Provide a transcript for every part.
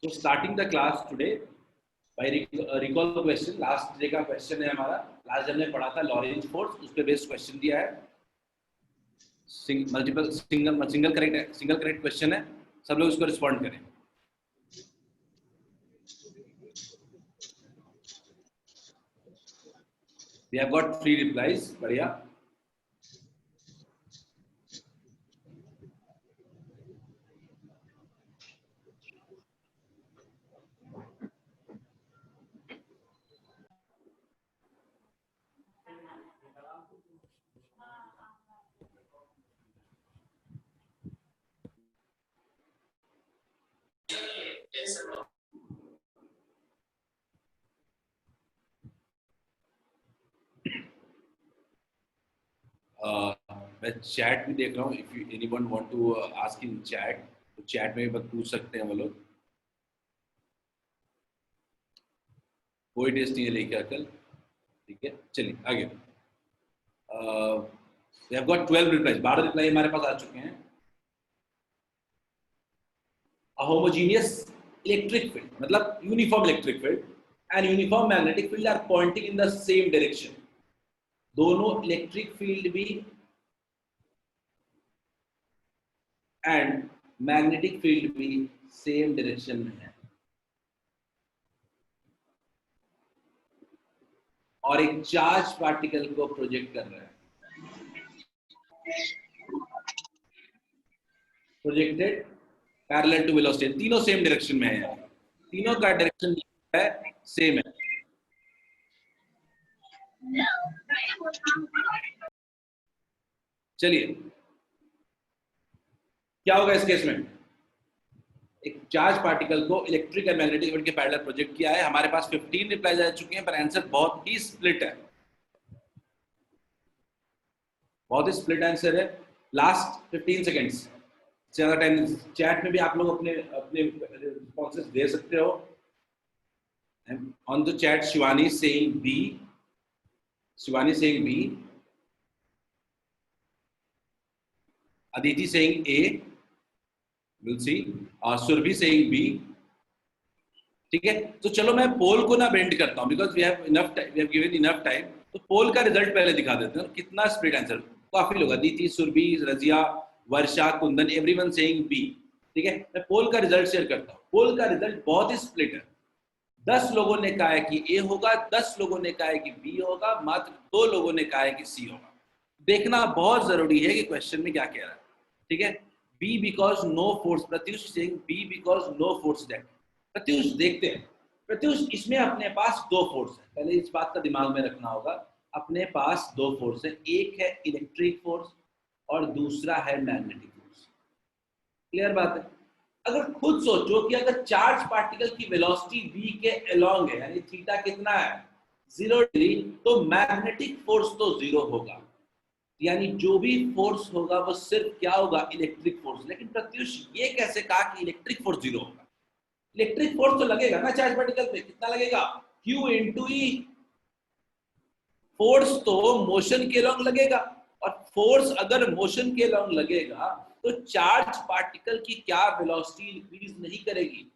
So starting the class today by recall question. Last day का question है हमारा. Last जब हमने पढ़ा था लॉरेंज फोर्स, उस पे बेस्ड क्वेश्चन दिया है. सिंगल करेक्ट क्वेश्चन है. सब लोग इसको रिस्पॉन्ड करें. We have got 3 replies. बढ़िया. मैं चैट भी देख रहा हूँ. If anyone want to ask in chat, तो चैट में भी पूछ सकते हैं वो लोग. कोई टेस्ट नहीं है लेके कल. ठीक है, चलिए आगे. We have got 12 replies. 12 reply हमारे पास आ चुके हैं. A homogeneous electric field, मतलब uniform electric field and uniform magnetic field are pointing in the same direction. दोनों इलेक्ट्रिक फील्ड भी एंड मैग्नेटिक फील्ड भी सेम डायरेक्शन में है, और एक चार्ज पार्टिकल को प्रोजेक्ट कर रहा है. Projected parallel to velocity. तीनों सेम डायरेक्शन में है. तीनों का डायरेक्शन है सेम है. चलिए क्या होगा इस केस में. एक चार्ज पार्टिकल को इलेक्ट्रिक और मैग्नेटिक फील्ड के पैरेलल प्रोजेक्ट किया है. हमारे पास 15 रिप्लाईज आ चुके हैं, पर आंसर बहुत ही स्प्लिट है. बहुत ही स्प्लिट आंसर है. लास्ट 15 सेकेंड्स ज्यादा टाइम. चैट में भी आप लोग अपने अपने रिस्पॉन्सेस दे सकते हो. On the chat Shivani saying B. Shivani saying B. Aditi saying A, we'll see. Surabhi saying B. ठीक है, तो चलो मैं पोल को ना बेंड करता हूँ, because we have enough time, we have given enough time. तो पोल का रिजल्ट पहले दिखा देते हैं. कितना स्प्लिट आंसर. काफी लोग, अदिति, सुरभि, रजिया, वर्षा, कुंदन, एवरीवन सेइंग बी. ठीक है, मैं पोल का रिजल्ट शेयर करता हूँ. पोल का रिजल्ट बहुत ही स्प्लिट है. 10 लोगों ने कहा है कि ए होगा, 10 लोगों ने कहा है कि बी होगा, मात्र 2 लोगों ने कहा है कि सी होगा. देखना बहुत जरूरी है कि क्वेश्चन में क्या कह रहा है. ठीक है, B because no force. Pratyush Singh B because no force that. Pratyush देखते हैं. प्रत्युष इसमें अपने पास 2 फोर्स है. पहले इस बात का दिमाग में रखना होगा. अपने पास 2 फोर्स है. एक है इलेक्ट्रिक फोर्स और दूसरा है मैग्नेटिक फोर्स. क्लियर बात है. अगर खुद सोचो कि अगर चार्ज पार्टिकल की वेलोसिटी v के अलोंग है, यानी थीटा कितना है 0 डिग्री, तो मैग्नेटिक फोर्स तो 0 होगा. यानी जो भी फोर्स होगा वो सिर्फ क्या होगा, इलेक्ट्रिक फोर्स. लेकिन प्रत्युष ये कैसे कहा कि इलेक्ट्रिक फोर्स 0 होगा. इलेक्ट्रिक फोर्स तो लगेगा ना चार्ज पार्टिकल पे. कितना लगेगा, Q इंटू ई. फोर्स तो मोशन के लॉन्ग लगेगा, और फोर्स अगर मोशन के लॉन्ग लगेगा तो चार्ज पार्टिकल की क्या वेलोसिटी इंक्रीज नहीं करेगी.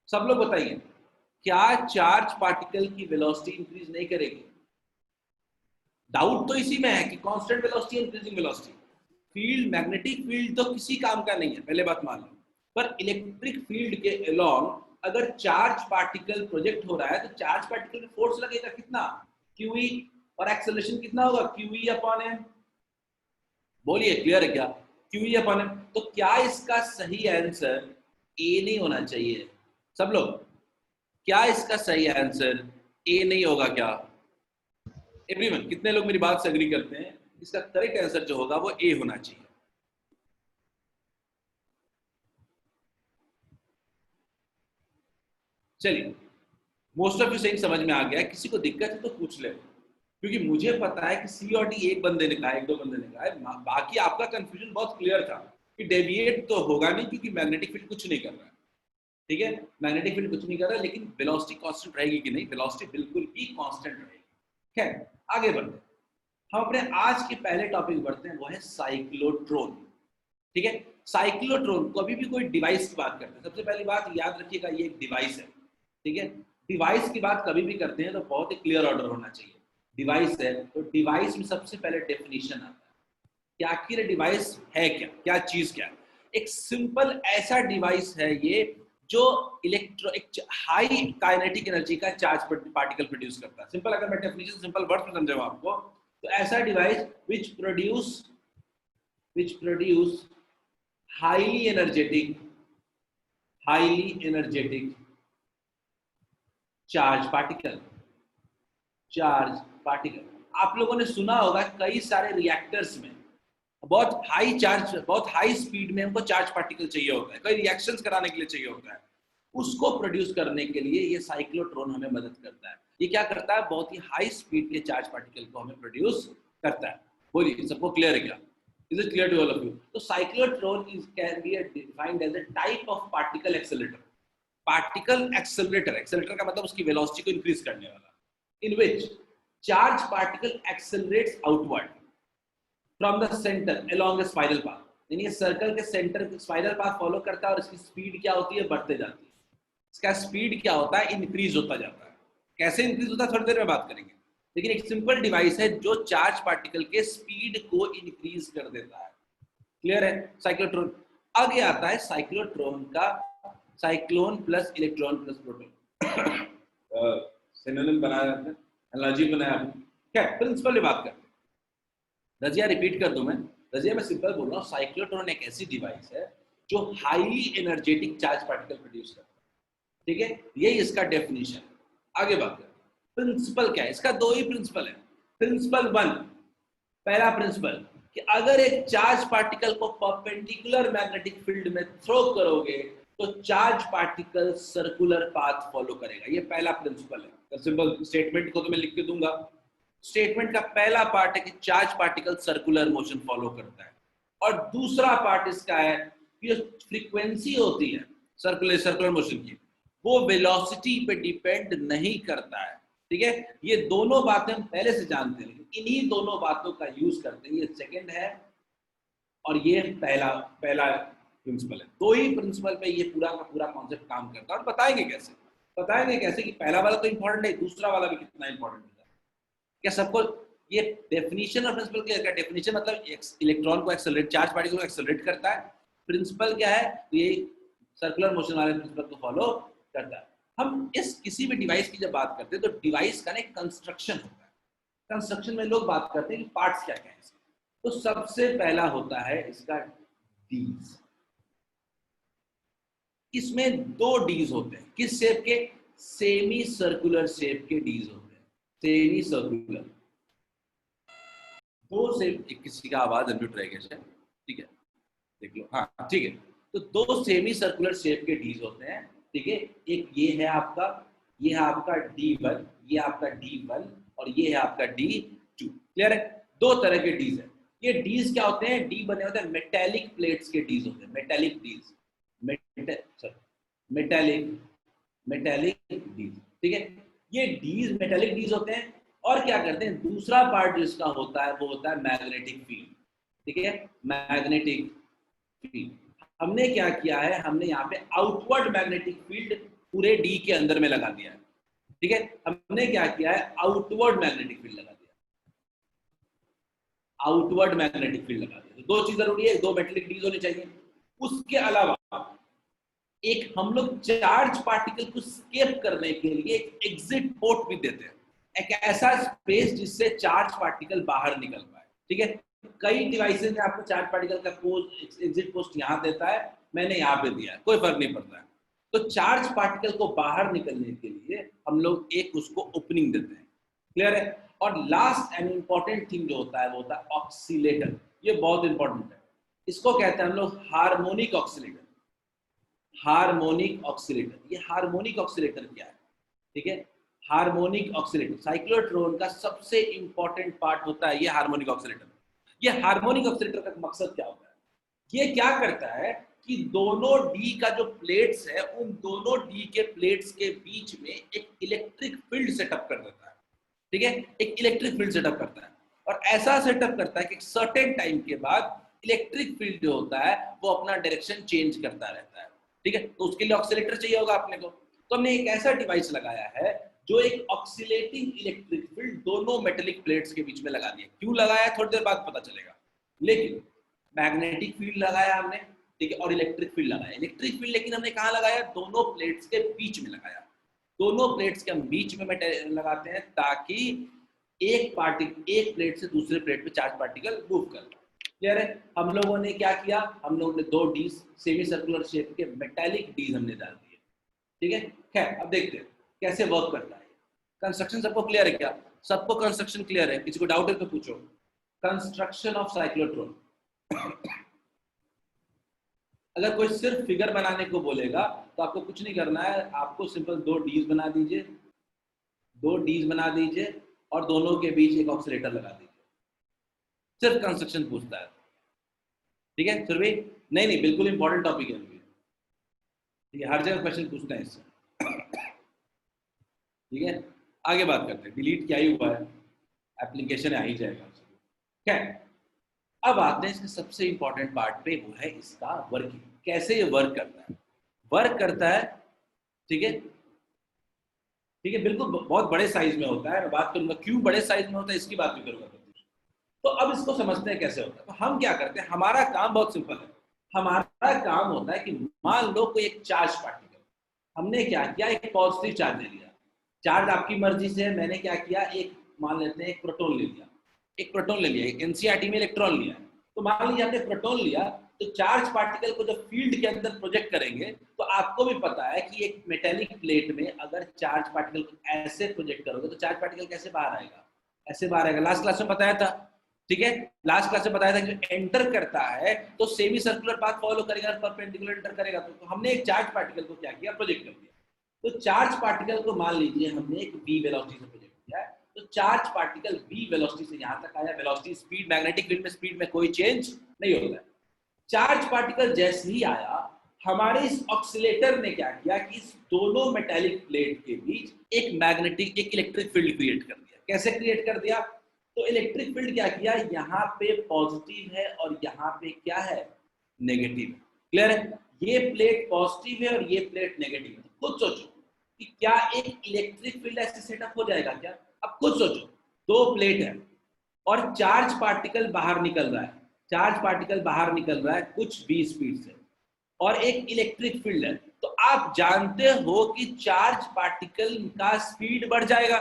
सब लोग बताइए, क्या चार्ज पार्टिकल की वेलोसिटी इंक्रीज नहीं करेगी. डाउट तो इसी में है कि constant velocity, increasing velocity. Field, magnetic field तो किसी काम का नहीं है, पहले बात मान लो. पर इलेक्ट्रिक फील्ड के अलोंग अगर चार्ज पार्टिकल प्रोजेक्ट हो रहा है तो चार्ज पार्टिकल में फोर्स लगेगा कितना, QE, और एक्सेलरेशन कितना होगा, QE अपॉन m. बोलिए क्लियर है क्या, QE अपॉन m. तो क्या इसका सही आंसर A नहीं होना चाहिए. सब लोग, क्या इसका सही आंसर A नहीं होगा क्या. एवरीवन, कितने लोग मेरी बात से एग्री करते हैं. इसका करेक्ट आंसर जो होगा वो A होना चाहिए. चलिए, मोस्ट ऑफ यू सेइंग समझ में आ गया. किसी को दिक्कत है तो पूछ ले, क्योंकि मुझे पता है कि सी और डी एक बंदे ने कहा, एक दो बंदे ने कहा है. बाकी आपका कंफ्यूजन बहुत क्लियर था कि डेविएट तो होगा नहीं, क्योंकि मैग्नेटिक फील्ड कुछ नहीं कर रहा है. ठीक है, मैग्नेटिक फील्ड कुछ नहीं कर रहा है, लेकिन वेलोसिटी कांस्टेंट रहेगी कि नहीं. वेलोसिटी बिल्कुल ही कांस्टेंट रहेगी. खैर, आगे बढ़ते हैं. हम अपने आज के पहले टॉपिक बढ़ते हैं, वो है साइक्लोट्रॉन. ठीक है, साइक्लोट्रॉन, कभी भी कोई डिवाइस की बात करते हैं, सबसे पहली बात याद रखिएगा ये एक डिवाइस है, ठीक है। डिवाइस की बात कभी भी करते हैं तो बहुत ही क्लियर ऑर्डर होना चाहिए। डिवाइस है तो डिवाइस में सबसे पहले डेफिनेशन आता है कि आखिर डिवाइस है क्या, क्या चीज क्या है। एक सिंपल ऐसा डिवाइस है ये जो एक हाई काइनेटिक एनर्जी का चार्ज पार्टिकल प्रोड्यूस करता है। सिंपल अगर मैं डेफिनेशन सिंपल वर्ड में समझाऊं आपको, तो ऐसा device which produce highly energetic charge particle. आप लोगों ने सुना होगा कई सारे रिएक्टर्स में बहुत हाई स्पीड में हमको चार्ज पार्टिकल चाहिए होता है, कई रिएक्शंस कराने के लिए चाहिए होता है। उसको प्रोड्यूस करने के लिए ये साइक्लोट्रॉन हमें मदद करता है। ये क्या करता है, बहुत ही हाई स्पीड के चार्ज पार्टिकल को हमें प्रोड्यूस करता है। बोलिए सबको क्लियर है क्या? Is it clear to all of you? तो cyclotron can be defined as a type of particle accelerator. Accelerator का मतलब उसकी वेलोसिटी को इंक्रीज करने वाला, in which charge particle accelerates outward from the centre along a spiral path. यानी ये circle के सेंटर स्पाइरल पाथ फॉलो करता है और इसकी स्पीड क्या होती है, बढ़ते जाती है। इसका स्पीड क्या होता है, इंक्रीज होता जाता है। कैसे इंक्रीज होता है थोड़ी देर में बात करेंगे, लेकिन एक सिंपल डिवाइस है जो चार्ज पार्टिकल के स्पीड को इंक्रीज कर देता है। क्लियर है? साइक्लोट्रॉन। आगे आता है साइक्लोट्रॉन का cyclone plus electron plus proton. Synonym बनाया आपने, एनालॉजी बनाया आपने, क्या प्रिंसिपल में बात करते हैं। रजिया रिपीट कर दूं मैं, रजिया मैं सिंपल बोल रहा हूँ, साइक्लोट्रॉन एक ऐसी डिवाइस है जो highly energetic charge particle produce करता है, ठीक है। यही इसका डेफिनेशन है। आगे बात करते हैं प्रिंसिपल क्या है। इसका दो ही प्रिंसिपल है। प्रिंसिपल 1, पहला प्रिंसिपल कि अगर एक चार्ज पार्टिकल को परपेंडिकुलर मैग्नेटिक फील्ड में थ्रो करोगे तो charge particle circular path follow करेगा। ये पहला प्रिंसिपल है। सिंपल स्टेटमेंट को तो मैं लिख के दूंगा। स्टेटमेंट का पहला पार्ट है कि charge particle circular motion follow करता है, और दूसरा पार्ट इसका है कि जो फ्रीक्वेंसी होती है सर्कुलर मोशन की, वो वेलोसिटी पे डिपेंड नहीं करता है, ठीक है। ये दोनों बातें हम पहले से जानते हैं, इन्हीं दोनों बातों का यूज करते हैं। ये सेकंड है और ये पहला प्रिंसिपल है। दो ही प्रिंसिपल पे ये पूरा का पूरा कॉन्सेप्ट काम करता है। और बताएंगे कैसे कि पहला वाला तो इंपॉर्टेंट है, दूसरा वाला भी कितना इंपॉर्टेंट है। क्या सबको ये डेफिनेशन और प्रिंसिपल क्लियर? क्या डेफिनेशन मतलब इलेक्ट्रॉन को एक्सेलरेट, चार्ज पार्टिकल को एक्सेलरेट करता है। प्रिंसिपल क्या है, तो ये सर्कुलर मोशन वाले प्रिंसिपल को फॉलो करता है। हम इस किसी भी डिवाइस की जब बात करते हैं तो डिवाइस का एक कंस्ट्रक्शन होता है। कंस्ट्रक्शन में लोग बात करते हैं कि पार्ट्स क्या क्या है इसके। तो सबसे पहला होता है इसका डीज। इसमें दो डीज होते हैं। किस शेप के? सेमी सर्कुलर शेप के डीज होते हैं। सेमी सर्कुलर दो से, किसी का आवाज अनम्यूट रह गया, ठीक है, देख लो, हाँ ठीक है। तो दो सेमी सर्कुलर शेप के डीज होते हैं, ठीक है। एक ये है आपका D1, ये आपका D1 और ये है आपका D2। क्लियर है? दो तरह के डीज है। ये डीज क्या होते हैं? डी बने होते हैं मेटेलिक प्लेट्स के डीज होते हैं। मेटेलिक डीज, मेटेलिक डीज, ठीक है। ये डीज मेटेलिक डीज होते हैं। और क्या करते हैं, दूसरा पार्ट जिसका होता है वो होता है मैग्नेटिक फील्ड, ठीक है। मैग्नेटिक फील्ड हमने क्या किया है, हमने यहाँ पे आउटवर्ड मैग्नेटिक फील्ड पूरे डी के अंदर में लगा दिया है, ठीक है। हमने क्या किया है, आउटवर्ड मैग्नेटिक फील्ड लगा दिया, आउटवर्ड मैग्नेटिक फील्ड लगा दिया। तो दो चीज जरूरी है, दो मेटेलिक डीज होनी चाहिए। उसके अलावा एक हम लोग चार्ज पार्टिकल को स्केप करने के लिए एक एग्जिट पोर्ट भी देते हैं, एक ऐसा स्पेस जिससे चार्ज पार्टिकल बाहर निकल पाए, ठीक है। कई डिवाइसेस में आपको चार्ज पार्टिकल का पोस्ट, एग्जिट पोस्ट यहाँ देता है, मैंने यहाँ पे दिया है, कोई फर्क नहीं पड़ता है। तो चार्ज पार्टिकल को बाहर निकलने के लिए हम लोग एक उसको ओपनिंग देते हैं। क्लियर है? और लास्ट एंड इंपॉर्टेंट थिंग जो होता है वो होता है ऑक्सीलेटर। ये बहुत इंपॉर्टेंट है। इसको कहते हैं हम लोग हार्मोनिक ऑक्सीलेटर। हार्मोनिक ऑक्सीलेटर, ये हार्मोनिक ऑक्सीलेटर क्या है, ठीक है। हार्मोनिक ऑक्सीलेटर साइक्लोट्रॉन का सबसे इंपॉर्टेंट पार्ट होता है, ये हार्मोनिक ऑक्सीलेटर। ये हार्मोनिक ऑक्सीलेटर का मकसद क्या होता है? ये क्या करता है कि दोनों डी का जो प्लेट्स है, उन दोनों डी के प्लेट्स के बीच में एक इलेक्ट्रिक फील्ड सेटअप कर देता है, ठीक है। एक इलेक्ट्रिक फील्ड सेटअप करता है और ऐसा सेटअप करता है कि सर्टेन टाइम के बाद इलेक्ट्रिक फील्ड जो होता है वो अपना डायरेक्शन चेंज करता रहता है, ठीक है। तो उसके लिए ऑक्सीलेटर चाहिए होगा अपने को, तो हमने एक ऐसा डिवाइस लगाया है जो एक ऑक्सीलेटिंग इलेक्ट्रिक फील्ड दोनों मेटेलिक प्लेट्स के बीच में लगा दिया। क्यों लगाया थोड़ी देर बाद पता चलेगा, लेकिन मैग्नेटिक फील्ड लगाया हमने, ठीक है, और इलेक्ट्रिक फील्ड लगाया। इलेक्ट्रिक फील्ड लेकिन हमने कहाँ लगाया, दोनों प्लेट्स के बीच में लगाया। दोनों प्लेट्स के हम बीच में लगाते हैं ताकि एक प्लेट से दूसरे प्लेट पे चार्ज पार्टिकल मूव कर। क्लियर है। हम लोगों ने क्या किया, हम लोगों ने 2 डीज सेमी सर्कुलर शेप के मेटालिक डीज हमने डाल दिए, ठीक है। खैर अब देखते हैं कैसे वर्क करता है। कंस्ट्रक्शन सबको क्लियर है क्या? सबको कंस्ट्रक्शन क्लियर है? किसी को डाउट है तो पूछो। Construction of cyclotron. अगर कोई सिर्फ फिगर बनाने को बोलेगा तो आपको कुछ नहीं करना है, आपको सिंपल 2 डीज बना दीजिए, 2 डीज बना दीजिए और दोनों के बीच एक ऑक्सीलेटर लगा दीजिए। सिर्फ कंस्ट्रक्शन पूछता है, ठीक है। फिर भी नहीं बिल्कुल इंपॉर्टेंट टॉपिक है, ठीक है, हर जगह क्वेश्चन पूछते हैं इससे, ठीक है। आगे बात करते हैं। डिलीट क्या ही हुआ है, एप्लीकेशन आ ही जाएगा। क्या अब आते हैं इसके सबसे इंपॉर्टेंट पार्ट पे, वो है इसका वर्किंग। कैसे ये वर्क करता है? वर्क करता है, ठीक है, ठीक है, बिल्कुल बहुत बड़े साइज में होता है। मैं बात करूंगा क्यों बड़े साइज में होता है, इसकी बात भी करूंगा। तो अब इसको समझते हैं कैसे होता है। तो हम क्या करते हैं, हमारा काम बहुत सिंपल है। हमारा काम होता है कि मान लो कोई एक चार्ज पार्टिकल, हमने क्या किया, एक पॉजिटिव चार्ज ले लिया। चार्ज आपकी मर्जी से है, मैंने क्या किया, एक मान लेते हैं एक प्रोटॉन ले लिया, एक प्रोटॉन ले लिया, एक एनसीईआरटी में इलेक्ट्रॉन लिया। तो मान लीजिए आपने प्रोटॉन लिया, तो चार्ज पार्टिकल को जब फील्ड के अंदर प्रोजेक्ट करेंगे तो आपको भी पता है कि एक मेटेलिक प्लेट में अगर चार्ज पार्टिकल को ऐसे प्रोजेक्ट करोगे तो चार्ज पार्टिकल कैसे बाहर आएगा, ऐसे बाहर आएगा। लास्ट क्लास में बताया था, ठीक है, लास्ट क्लास में बताया था कि एंटर करता है तो सेमी सर्कुलर पाथ फॉलो करेगा, परपेंडिकुलर एंटर करेगा। तो हमने एक चार्ज पार्टिकल को क्या किया, प्रोजेक्ट कर दिया। तो चार्ज पार्टिकल को मान लीजिए हमने एक v वेलोसिटी से प्रोजेक्ट किया है, तो चार्ज पार्टिकल v वेलोसिटी से यहां तक आया। वेलोसिटी स्पीड, मैग्नेटिक फील्ड में स्पीड में कोई चेंज नहीं होता है। चार्ज पार्टिकल जैसे ही आया, हमारे इस ऑक्सीलेटर ने क्या किया कि इस दोनों मेटालिक प्लेट के बीच एक मैग्नेटिक, एक इलेक्ट्रिक फील्ड क्रिएट कर दिया। कैसे क्रिएट कर दिया? तो इलेक्ट्रिक फील्ड क्या किया, यहाँ पे पॉजिटिव है और यहाँ पे क्या है, नेगेटिव। क्लियर है। ये प्लेट पॉजिटिव है और ये प्लेट नेगेटिव है। खुद सोचो कि क्या एक इलेक्ट्रिक फील्ड ऐसे सेटअप हो जाएगा क्या? अब खुद सोचो, 2 प्लेट है और चार्ज पार्टिकल बाहर निकल रहा है, चार्ज पार्टिकल बाहर निकल रहा है कुछ v स्पीड से, और एक इलेक्ट्रिक फील्ड है। तो आप जानते हो कि चार्ज पार्टिकल का स्पीड बढ़ जाएगा,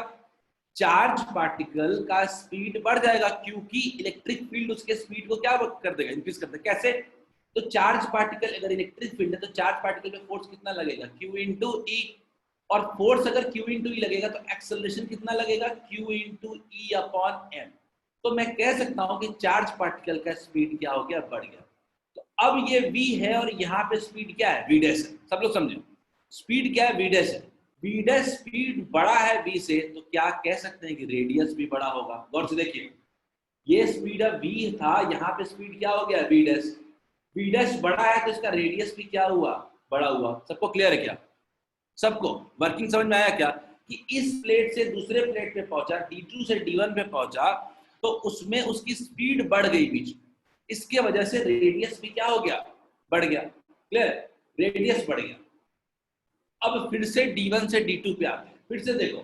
चार्ज पार्टिकल का स्पीड बढ़ जाएगा क्योंकि इलेक्ट्रिक फील्ड उसके स्पीड को क्या कर देगा, इंक्रीज कर देगा। कैसे? तो चार्ज पार्टिकल अगर इलेक्ट्रिक फील्ड है तो चार्ज पार्टिकल पे फोर्स कितना लगेगा, Q इंटू ई, और फोर्स अगर Q इंटू ई लगेगा तो एक्सेलरेशन कितना लगेगा, Q into E upon M. तो मैं कह सकता हूं कि चार्ज पार्टिकल का स्पीड क्या हो गया, बढ़ गया। तो अब ये v है और यहाँ पे स्पीड क्या है, v डैश है। सब लोग समझो, स्पीड क्या है, v डैश है। v डैश स्पीड बड़ा है v से, तो क्या कह सकते हैं कि रेडियस भी बड़ा होगा। गौर से देखिए, ये स्पीड अब v था, यहाँ पे स्पीड क्या हो गया, v डैश। v डैश बड़ा है तो इसका रेडियस भी क्या हुआ, बड़ा हुआ। सबको क्लियर है क्या? सबको वर्किंग समझ में आया क्या? कि इस प्लेट से दूसरे प्लेट पे पहुंचा, D2 से D1 पे पहुंचा, तो उसमें उसकी स्पीड बढ़ गई बीच में, इसके वजह से रेडियस भी क्या हो गया, बढ़ गया। क्लियर, रेडियस बढ़ गया। अब फिर से D1 से D2 पे आते हैं, फिर से देखो,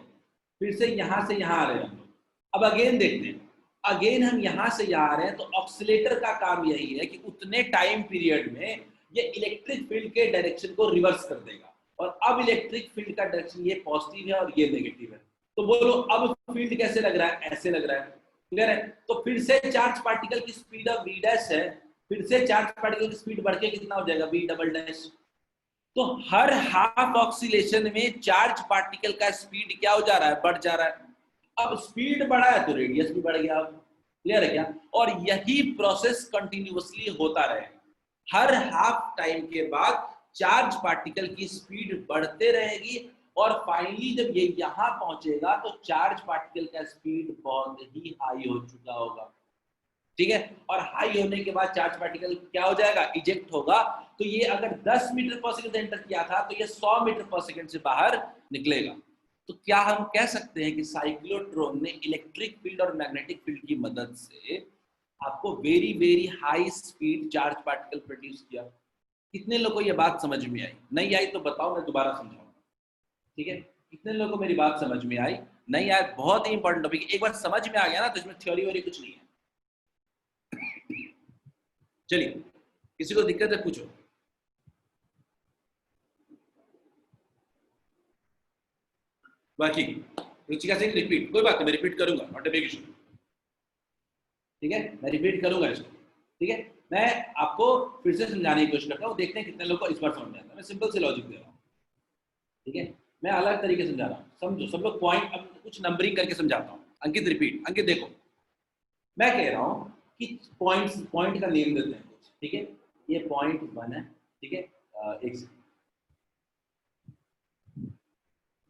फिर से यहां से यहां आ रहे हैं हम लोग। अब अगेन देखते हैं, अगेन हम यहां से यहां आ रहे हैं। तो ऑक्सीलेटर का काम यही है कि उतने टाइम पीरियड में ये इलेक्ट्रिक फील्ड के डायरेक्शन को रिवर्स कर देगा। और अब इलेक्ट्रिक फील्ड का डायरेक्शन ये पॉजिटिव है और ये नेगेटिव है। तो बोलो अब फील्ड कैसे लग रहा है, ऐसे लग रहा है। क्लियर है। तो फिर से चार्ज पार्टिकल की स्पीड अब v डैश है, फिर से चार्ज पार्टिकल की स्पीड बढ़ के कितना हो जाएगा, v डबल डैश। तो हर हाफ ऑक्सीलेशन में चार्ज पार्टिकल का स्पीड क्या हो जा रहा है, बढ़ जा रहा है। अब स्पीड बढ़ा है तो रेडियस भी बढ़ गया। क्लियर है क्या? और यही प्रोसेस कंटिन्यूअसली होता रहे, हर हाफ टाइम के बाद चार्ज पार्टिकल की स्पीड बढ़ते रहेगी और फाइनली जब ये यहां पहुंचेगा तो चार्ज पार्टिकल का स्पीड बहुत ही हाई हो चुका होगा। ठीक है। और हाई होने के बाद चार्ज पार्टिकल क्या हो जाएगा, इजेक्ट होगा। तो ये अगर 10 मीटर पर सेकंड एंटर किया था तो ये 100 मीटर पर सेकंड से बाहर निकलेगा। तो क्या हम कह सकते हैं कि साइक्लोट्रॉन ने इलेक्ट्रिक फील्ड और मैग्नेटिक फील्ड की मदद से आपको very very high speed charge particle produce किया। कितने लोगों को ये बात समझ में आई? नहीं आई तो बताओ, मैं दोबारा समझाऊंगा। ठीक है, कितने लोगों को मेरी बात समझ में आई? नहीं आया, बहुत ही इंपॉर्टेंट टॉपिक। एक बार समझ में आ गया ना तो इसमें थ्योरी वोरी कुछ नहीं है। चलिए, किसी को दिक्कत है पूछो। बाकी रुचिका सिंह रिपीट, कोई बात नहीं, मैं रिपीट करूंगा, नॉट ए बिग इशू। ठीक है, मैं रिपीट करूंगा इसको। ठीक है, मैं आपको फिर से समझाने की कोशिश करता हूँ, देखते हैं कितने लोग को इस बार समझ में आता है। मैं सिंपल से लॉजिक दे रहा हूँ। ठीक है, मैं अलग तरीके से समझा रहा हूँ, समझो सब लोग। पॉइंट अब कुछ नंबरिंग करके समझाता हूँ। अंकित रिपीट, अंकित देखो, मैं कह रहा हूँ कि पॉइंट का नेम देते हैं कुछ। ठीक है, ये पॉइंट 1 है। ठीक है, एक सेकंड,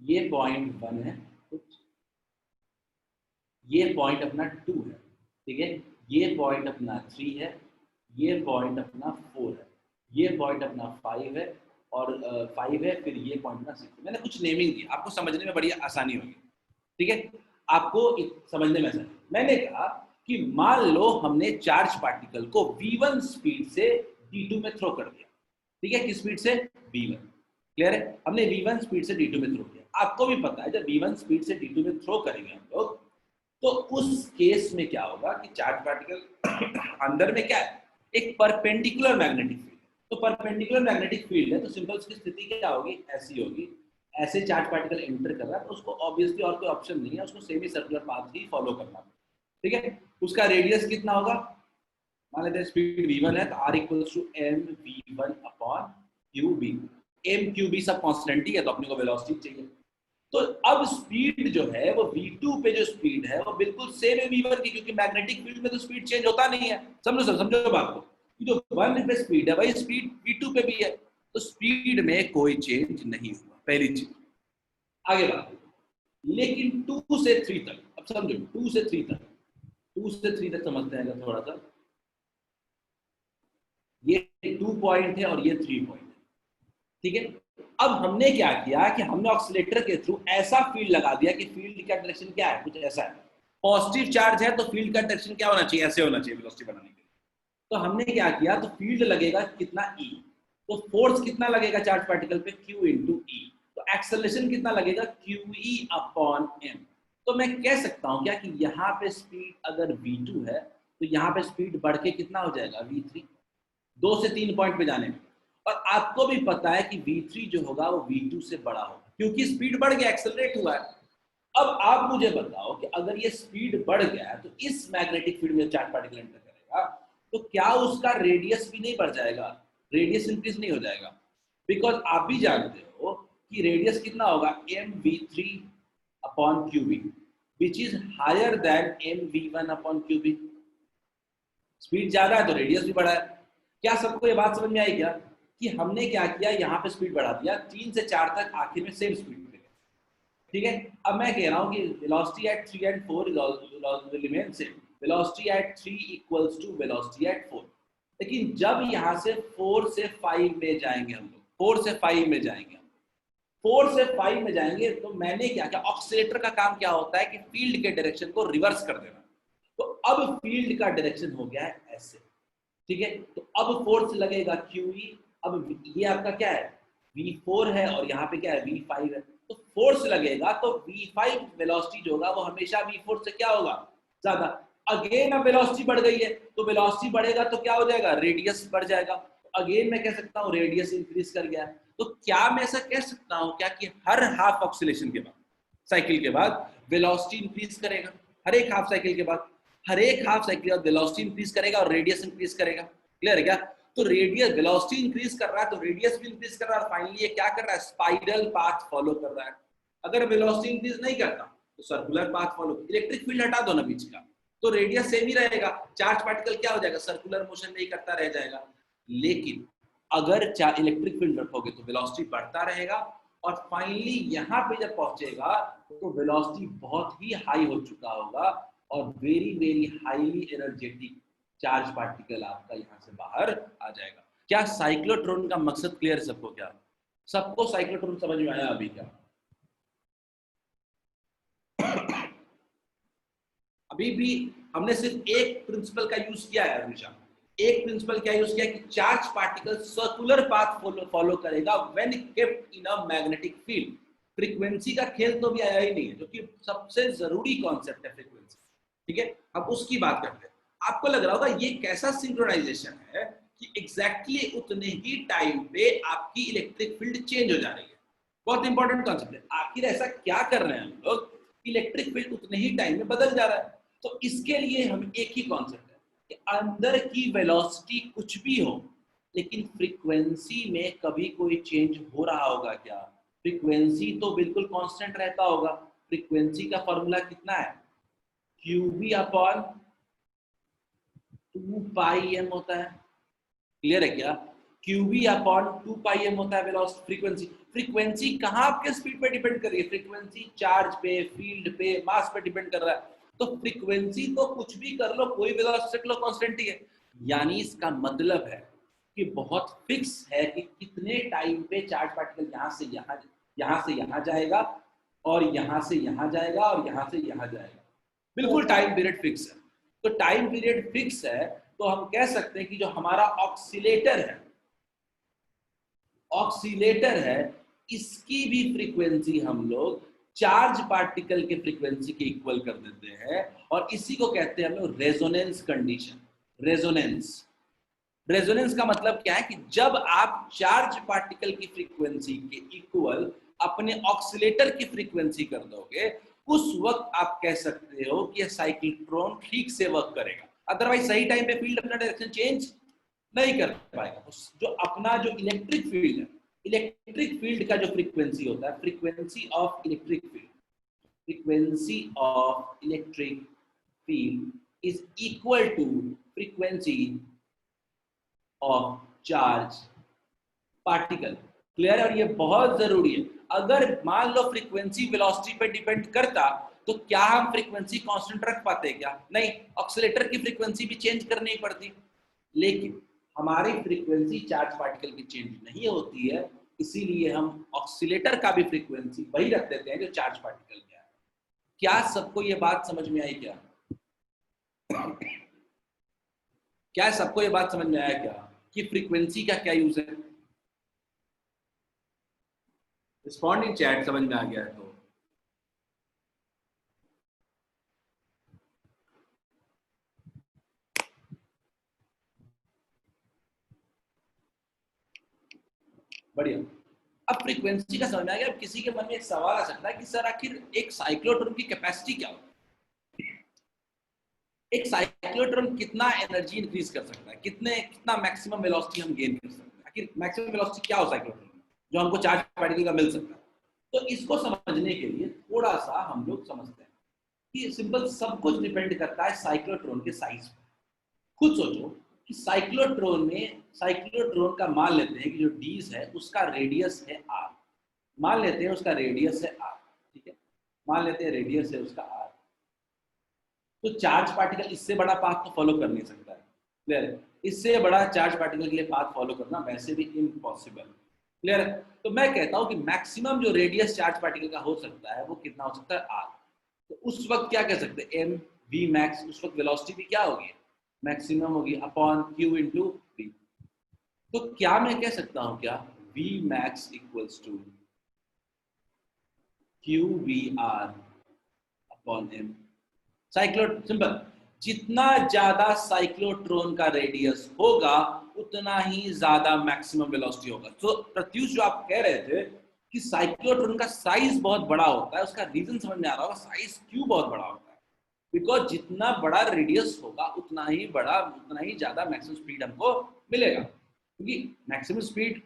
ये पॉइंट 1 है कुछ, ये पॉइंट अपना 2 है। ठीक है, ये पॉइंट अपना 3 है, ये पॉइंट अपना 4 है, ये पॉइंट अपना 5 है, और 5 है, फिर ये पॉइंट अपना 6 है। मैंने कुछ नेमिंग दी, आपको समझने में बड़ी आसानी होगी। ठीक है, आपको समझने में आसानी। मैंने कहा कि मान लो हमने चार्ज पार्टिकल को v1 स्पीड से d2 में थ्रो कर दिया। ठीक है, किस स्पीड से? v1। क्लियर है, हमने v1 स्पीड से d2 में थ्रो किया। आपको भी पता है जब v1 स्पीड से d2 में थ्रो करेंगे हम लोग, तो उस केस में क्या होगा कि चार्ज पार्टिकल अंदर में क्या है? एक परपेंडिकुलर मैग्नेटिक फील्ड। तो परपेंडिकुलर मैग्नेटिक फील्ड है तो सिंपल उसकी स्थिति क्या होगी? ऐसी होगी। ऐसे चार्ज पार्टिकल एंटर कर रहा है तो उसको ऑब्वियसली और कोई ऑप्शन नहीं है, उसको सेमी सर्कुलर पाथ ही फॉलो करना। ठीक है, उसका रेडियस कितना होगा? मान लेते हैं स्पीड v1 है तो r equals to M v1 upon Q B. M Q B सब कॉन्स्टेंट ही है तो अपने को वेलोसिटी चाहिए। तो अब स्पीड जो है वो v2 पे जो स्पीड है वो बिल्कुल सेम है v1 की, क्योंकि मैग्नेटिक फील्ड में तो स्पीड चेंज होता नहीं है। समझो सब, समझो बात को, जो 1 पे स्पीड है वही स्पीड v2 पे भी है, तो स्पीड में कोई चेंज नहीं हुआ, पहली चीज। आगे बात, लेकिन 2 से 3 तक, अब समझो 2 से 3 तक, 2 से 3 तक समझते हैं थोड़ा सा। ये 2 पॉइंट है और ये 3 पॉइंट है। ठीक है, अब हमने क्या किया कि हमने ऑक्सीलेटर के थ्रू ऐसा फील्ड लगा दिया कि फील्ड का डायरेक्शन क्या है? कुछ ऐसा है। पॉजिटिव चार्ज है तो फील्ड का डायरेक्शन क्या होना चाहिए? ऐसे होना चाहिए वेलोसिटी बनाने के लिए। तो हमने क्या किया, तो फील्ड लगेगा कितना? E। तो फोर्स कितना लगेगा चार्ज पार्टिकल पे? Q इंटू ई। तो एक्सेलरेशन कितना लगेगा? QE upon m। तो मैं कह सकता हूं क्या कि यहाँ पे स्पीड अगर v2 है तो यहाँ पे स्पीड बढ़ के कितना हो जाएगा? v3। 2 से 3 पॉइंट पे जाने में। और आपको भी पता है कि v3 जो होगा वो v2 से बड़ा होगा, क्योंकि स्पीड बढ़ गया, एक्सेलरेट हुआ है। अब आप मुझे बताओ कि अगर ये स्पीड बढ़ गया है तो इस मैग्नेटिक फील्ड में चार्ज पार्टिकल एंटर करेगा तो क्या उसका रेडियस भी नहीं बढ़ जाएगा? रेडियस इंक्रीज नहीं हो जाएगा? बिकॉज आप भी जानते हो कि रेडियस कितना होगा? mv3 upon Q B, which is higher than mv1 upon Q B. Speed ज्यादा है तो रेडियस भी बढ़ा है। क्या सबको ये बात समझ में आई क्या कि हमने क्या किया? यहाँ पे स्पीड बढ़ा दिया, 3 से 4 तक आखिर में सेम स्पीड पे। ठीक है, अब मैं कह रहा हूँ कि velocity at 3 and 4 will remain same। Velocity at 3 equals to velocity at 4। लेकिन जब यहाँ से 4 से 5 में जाएंगे हम लोग, 4 से 5 में जाएंगे, 4 से 5 में जाएंगे, तो मैंने क्या किया? ऑक्सीलेटर का काम क्या होता है कि फील्ड के डायरेक्शन को रिवर्स कर देना। तो अब फील्ड का डायरेक्शन हो गया है ऐसे। ठीक है, तो अब फोर्स लगेगा QE। अब ये आपका क्या है? V4 है और यहाँ पे क्या है? V5 है। तो फोर्स लगेगा तो V5 वेलोसिटी जो होगा वो हमेशा V4 से क्या होगा? ज्यादा। अगेन अब वेलोसिटी बढ़ गई है तो वेलोसिटी बढ़ेगा तो क्या हो जाएगा? रेडियस बढ़ जाएगा। अगेन मैं कह सकता हूँ रेडियस इंक्रीज कर गया। तो क्या मैं ऐसा कह सकता हूँ क्या कि हर हाफ ऑक्सीलेशन के बाद, साइकिल के बाद वेलोसिटी इंक्रीज करेगा? हर एक हाफ साइकिल के बाद, हर एक हाफ साइकिल बाद वेलोसिटी इंक्रीज करेगा और रेडियस इंक्रीज करेगा। क्लियर है क्या? तो रेडियस, वेलोसिटी इंक्रीज कर रहा है तो रेडियस भी इंक्रीज कर रहा है, और फाइनली ये क्या कर रहा है? स्पाइरल पाथ फॉलो कर रहा है। अगर वेलोसिटी इंक्रीज नहीं करता तो circular path follow. Electric field हटा दो ना बीच का, तो रेडियस सेम ही रहेगा, चार्ज पार्टिकल क्या हो जाएगा? सर्कुलर मोशन नहीं करता रह जाएगा। लेकिन अगर इलेक्ट्रिक फील्ड रखोगे तो वेलोसिटी बढ़ता रहेगा, और फाइनली यहाँ पे जब पहुंचेगा तो वेलोसिटी बहुत ही हाई हो चुका होगा, और very very highly energetic charge particle आपका यहाँ से बाहर आ जाएगा। क्या साइक्लोट्रॉन का मकसद क्लियर है सबको? क्या सबको साइक्लोट्रॉन समझ में आया अभी? क्या अभी भी हमने सिर्फ एक प्रिंसिपल का यूज किया है हमेशा। एक प्रिंसिपल क्या यूज किया कि charge particle circular path follow करेगा when kept in a magnetic field. Frequency का खेल तो भी आया ही नहीं है, जो कि सबसे जरूरी कॉन्सेप्ट है फ्रीक्वेंसी। ठीक है, अब उसकी बात करते हैं। आपको लग रहा होगा ये कैसा सिंक्रोनाइजेशन है कि एग्जैक्टली उतने ही टाइम पे आपकी इलेक्ट्रिक फील्ड चेंज हो जा रही है। बहुत इंपॉर्टेंट कॉन्सेप्ट है। आखिर ऐसा क्या कर रहे हैं हम लोग, इलेक्ट्रिक फील्ड उतने ही टाइम में बदल जा रहा है। तो इसके लिए हम एक ही कॉन्सेप्ट है कि अंदर की वेलोसिटी कुछ भी हो, लेकिन फ्रीक्वेंसी में कभी कोई चेंज हो रहा होगा क्या? फ्रीक्वेंसी तो बिल्कुल कांस्टेंट रहता होगा। फ्रीक्वेंसी का फॉर्मूला कितना है? QV अपॉन 2 पाई m होता है। क्लियर है क्या? QV अपॉन 2 पाई m होता है वेलोसिटी, फ्रीक्वेंसी। फ्रीक्वेंसी कहाँ आपके स्पीड पे डिपेंड कर रही है? फ्रीक्वेंसी चार्ज पे, फील्ड पे, मास पे डिपेंड कर रहा है। तो फ्रीक्वेंसी तो कुछ भी कर लो, कोई वेलोसिटी लो कांस्टेंट ही है। यानी इसका मतलब है कि बहुत फिक्स है कि कितने टाइम पे चार्ज पार्टिकल यहाँ से यहाँ जाएगा, और यहाँ से यहाँ जाएगा, और यहाँ से यहाँ जाएगा। बिल्कुल टाइम पीरियड फिक्स है। तो टाइम पीरियड फिक्स है, तो हम कह सकते हैं कि जो हमारा ऑक्सीलेटर है, इसकी भी फ्रीक्वेंसी हम लोग चार्ज पार्टिकल के फ्रीक्वेंसी के इक्वल कर देते हैं, और इसी को कहते हैं हम लोग रेजोनेंस कंडीशन। रेजोनेंस का मतलब क्या है कि जब आप चार्ज पार्टिकल की फ्रीक्वेंसी के इक्वल अपने ऑक्सीलेटर की फ्रीक्वेंसी कर दोगे, उस वक्त आप कह सकते हो कि साइक्लोट्रॉन ठीक से वर्क करेगा। अदरवाइज सही टाइम पे फील्ड अपना डायरेक्शन चेंज नहीं कर पाएगा। जो अपना जो इलेक्ट्रिक फील्ड है, इलेक्ट्रिक फील्ड का जो फ्रीक्वेंसी होता है, frequency of electric field is equal to frequency of charge particle. Clear है? और ये बहुत जरूरी है। अगर मान लो फ्रीक्वेंसी वेलोसिटी पे डिपेंड करता, तो क्या हम फ्रीक्वेंसी कांस्टेंट रख पाते? क्या नहीं, ऑक्सीलेटर की फ्रीक्वेंसी भी चेंज करनी पड़ती। लेकिन हमारी फ्रीक्वेंसी चार्ज पार्टिकल की चेंज नहीं होती है, इसीलिए हम ऑक्सीलेटर का भी फ्रीक्वेंसी वही रख देते हैं जो चार्ज पार्टिकल का है। क्या सबको ये बात समझ में आई? क्या सबको ये बात समझ में आया क्या कि फ्रीक्वेंसी का क्या यूज है? रिस्पॉन्ड इन चैट, समझ में आ गया है तो। बढ़िया। अब फ्रीक्वेंसी का समझ में आ गया। अब किसी के मन में एक सवाल आ सकता है कि सर आखिर एक साइक्लोट्रॉन की कैपेसिटी क्या होती है? एक साइक्लोट्रॉन कितना एनर्जी इंक्रीज कर सकता है? कितना मैक्सिमम वेलोसिटी हम गेन कर सकते हैं? आखिर मैक्सिमम वेलोसिटी क्या हो साइक्लोट्रॉन में जो हमको चार्ज पार्टिकल का मिल सकता है? तो इसको समझने के लिए थोड़ा सा हम लोग समझते हैं कि सिंपल सब कुछ डिपेंड करता है साइक्लोट्रॉन के साइज पर। खुद सोचो कि साइक्लोट्रॉन का मान लेते हैं कि जो डीज है उसका रेडियस है आर। मान लेते हैं उसका रेडियस है आर। ठीक है, मान लेते हैं रेडियस है उसका आर। तो चार्ज पार्टिकल इससे बड़ा पाथ तो फॉलो कर नहीं सकता है। क्लियर है? इससे बड़ा चार्ज पार्टिकल के लिए पाथ फॉलो करना वैसे भी इम्पॉसिबल। क्लियर है? तो मैं कहता हूं कि मैक्सिमम जो रेडियस चार्ज पार्टिकल का हो सकता है वो कितना हो सकता है? आर। तो उस वक्त क्या कह सकते हैं? M V max. उस वक्त वेलोसिटी भी क्या होगी? मैक्सिमम होगी अपॉन क्यू इंटू वी। तो क्या मैं कह सकता हूं क्या V max equals to Q V R upon M. Simple. जितना ज्यादा साइक्लोट्रॉन का रेडियस होगा उतना ही ज्यादा मैक्सिमम वेलोसिटी होगा। तो प्रत्युष जो आप कह रहे थे कि साइक्लोट्रॉन का साइज बहुत बड़ा होता है, उसका रीजन समझ में आ रहा होगा। साइज क्यों बहुत बड़ा होता है? बिकॉज जितना बड़ा रेडियस होगा उतना ही ज्यादा मैक्सिमम स्पीड हमको मिलेगा, क्योंकि मैक्सिमम स्पीड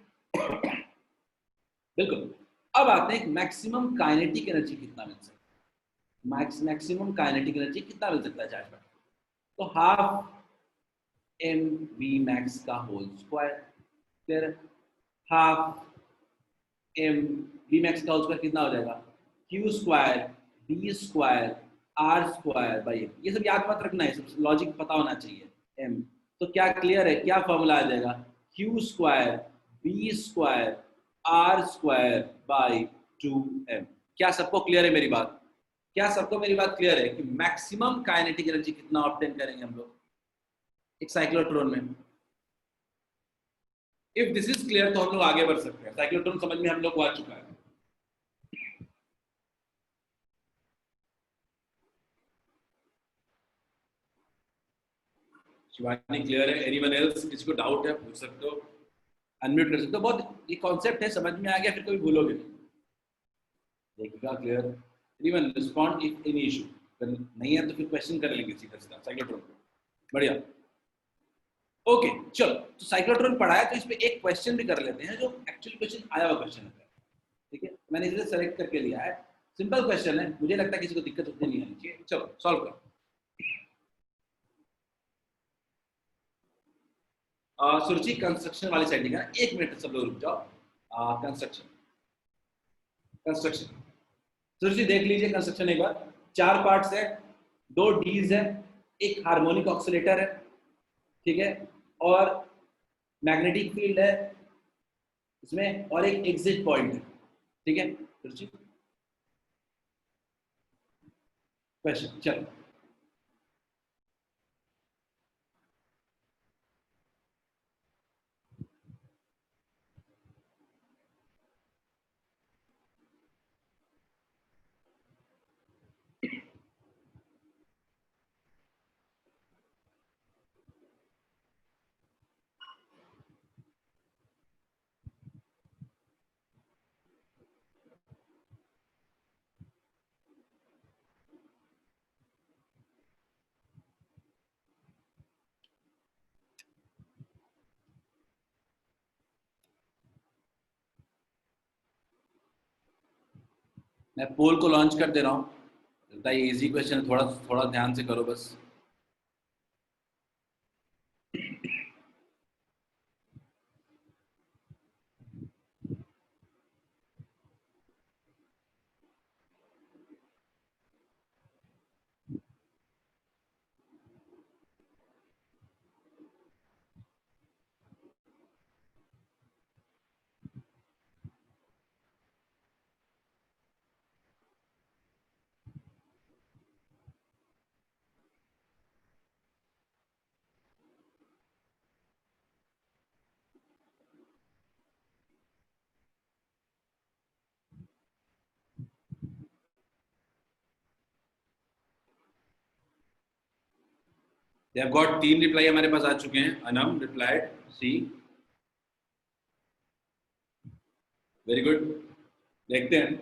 बिल्कुल। अब आते हैं मैक्सिमम काइनेटिक एनर्जी कितना मिल सकता है? मैक्सिमम काइनेटिक एनर्जी कितना मिल सकता है चार्ज पार्टिकल? तो हाफ एम वी मैक्स का होल स्क्वायर। फिर हाफ एम वी मैक्स का होल स्क्वायर कितना हो जाएगा? Q square B square R square by M. ये सब याद मत रखना है, सब लॉजिक पता होना चाहिए। एम तो क्या क्लियर है? क्या फॉर्मूला आ जाएगा? Q square B square R square by 2m। क्या सबको क्लियर है मेरी बात? क्या सबको मेरी बात क्लियर है कि मैक्सिमम काइनेटिक एनर्जी कितना ऑब्टेन करेंगे हम लोग एक साइक्लोट्रॉन में? इफ दिस इज क्लियर तो हम लोग आगे बढ़ सकते हैं। साइक्लोट्रॉन समझ में हम लोग को आ चुका है। शिवानी क्लियर है? Anyone else? किसी को डाउट है पूछ सकते हो, अनम्यूट कर सकते हो। बहुत ये कॉन्सेप्ट है, समझ में आ गया फिर कभी भूलोगे नहीं। देखिएगा clear? Anyone respond if any issue. नहीं है तो फिर क्वेश्चन कर लेंगे सीधा सीधा साइक्लोट्रॉन को। बढ़िया, ओके चलो। तो साइक्लोट्रॉन पढ़ा है तो इसमें एक क्वेश्चन भी कर लेते हैं जो एक्चुअली क्वेश्चन आया हुआ क्वेश्चन है। ठीक है, मैंने इसे सेलेक्ट करके लिया है। सिंपल क्वेश्चन है, मुझे लगता है किसी को दिक्कत उतनी नहीं आनी चाहिए। चलो सॉल्व करो। सुरुचि कंस्ट्रक्शन वाली साइड लिखा है। एक मिनट सब लोग रुक जाओ। कंस्ट्रक्शन कंस्ट्रक्शन सुरुचि देख लीजिए कंस्ट्रक्शन एक बार। 4 पार्ट्स है, 2 डीज है, एक हार्मोनिक ऑक्सीलेटर है, ठीक है, और मैग्नेटिक फील्ड है इसमें, और एक एग्जिट पॉइंट है। ठीक है सुरुचि, क्वेश्चन चलो। मैं पोल को लॉन्च कर दे रहा हूँ। लगता है ये इजी क्वेश्चन है, थोड़ा थोड़ा ध्यान से करो बस। They have got 3 रिप्लाई हमारे पास आ चुके हैं। अनम रिप्लाइड सी, वेरी गुड। देखते हैं।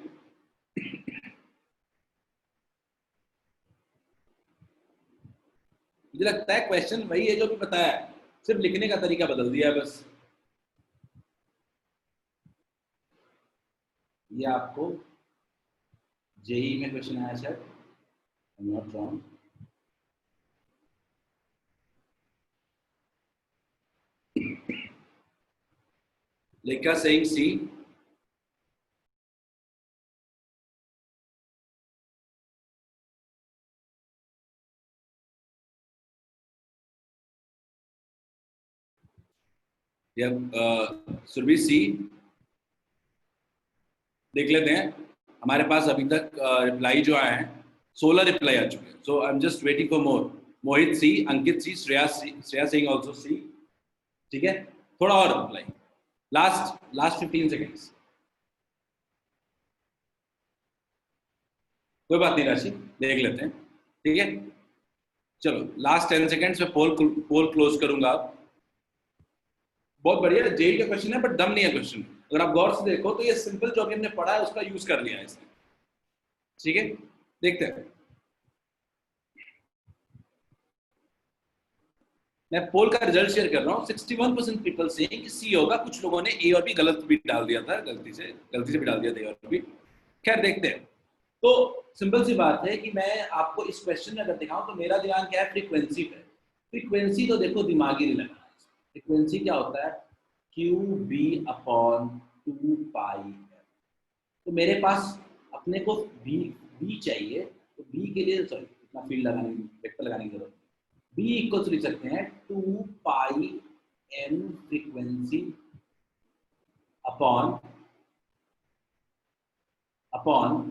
मुझे लगता है क्वेश्चन वही है जो भी बताया है, सिर्फ लिखने का तरीका बदल दिया है बस। ये आपको जेई में क्वेश्चन आया शायद, नॉट रॉन्ग। लेखा सेइंग सी, या सुरभि सी। देख लेते हैं, हमारे पास अभी तक रिप्लाई जो आए हैं 16 रिप्लाई आ चुके हैं। So I am just waiting for more. Mohit C, Ankit C, Shreya Singh also C. ठीक है, थोड़ा और रिप्लाई, लास्ट लास्ट 15 सेकेंड्स। कोई बात नहीं राशि, देख लेते हैं। ठीक है चलो, लास्ट 10 सेकेंड्स में पोल क्लोज करूंगा। बहुत बढ़िया, जेई का क्वेश्चन है बट दम नहीं है क्वेश्चन। अगर आप गौर से देखो तो ये सिंपल जो हमने पढ़ा है उसका यूज कर लिया है इसने। ठीक है, देखते हैं। मैं पोल का रिजल्ट शेयर कर रहा हूँ। 61% पीपल से कि सी होगा। कुछ लोगों ने ए और बी गलत भी डाल दिया था, गलती से भी डाल दिया था ए और बी। खैर देखते हैं। तो सिंपल सी बात है कि मैं आपको इस क्वेश्चन में अगर दिखाऊं तो मेरा ध्यान क्या है, फ्रीक्वेंसी पे। फ्रीक्वेंसी तो देखो दिमागी नहीं लगाना। फ्रीक्वेंसी क्या होता है, क्यू बी अपॉन 2 पाई। तो मेरे पास अपने को बी बी चाहिए, तो बी के लिए सॉरी इतना फील्ड लगाने की वेक्टर लगाने की जरूरत। बी इक्वल लिख सकते हैं 2 pi N frequency upon upon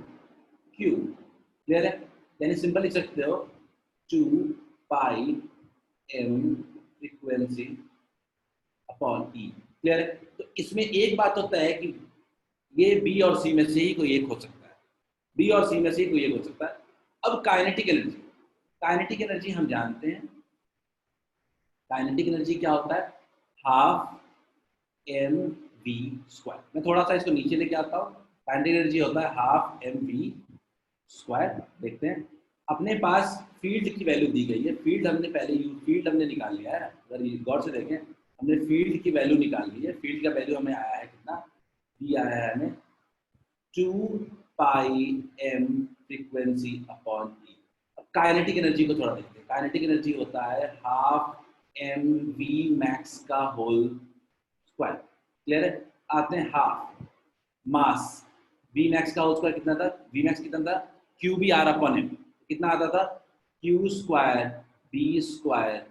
Q. Clear है? यानी सिंपल लिख सकते हो 2 pi m frequency upon E। Clear है? तो इसमें एक बात होता है कि ये B और C में से ही कोई एक हो सकता है, B और C में से ही कोई एक हो सकता है। अब काइनेटिक एनर्जी हम जानते हैं, काइनेटिक एनर्जी क्या होता है, हाफ एम वी स्क्वायर। मैं थोड़ा सा इसको नीचे लेके आता हूँ। काइनेटिक एनर्जी होता है हाफ एम वी स्क्वायर। देखते हैं, अपने पास फील्ड की वैल्यू दी गई है, फील्ड हमने पहले फील्ड हमने निकाल लिया है। अगर गौर से देखें, हमने फील्ड की वैल्यू निकाल ली है। फील्ड का वैल्यू हमें आया है कितना, वी आया है हमें 2 पाई एम फ्रीक्वेंसी अपॉन ई। अब काइनेटिक एनर्जी को थोड़ा देखते हैं। काइनेटिक एनर्जी होता है हाफ एम वी मैक्स का होल स्क्वायर। क्लियर है? आते हैं हाफ मास, वी मैक्स का होल स्क्वायर कितना था, वी मैक्स कितना था, Q B R upon M. कितना आता था, Q square B square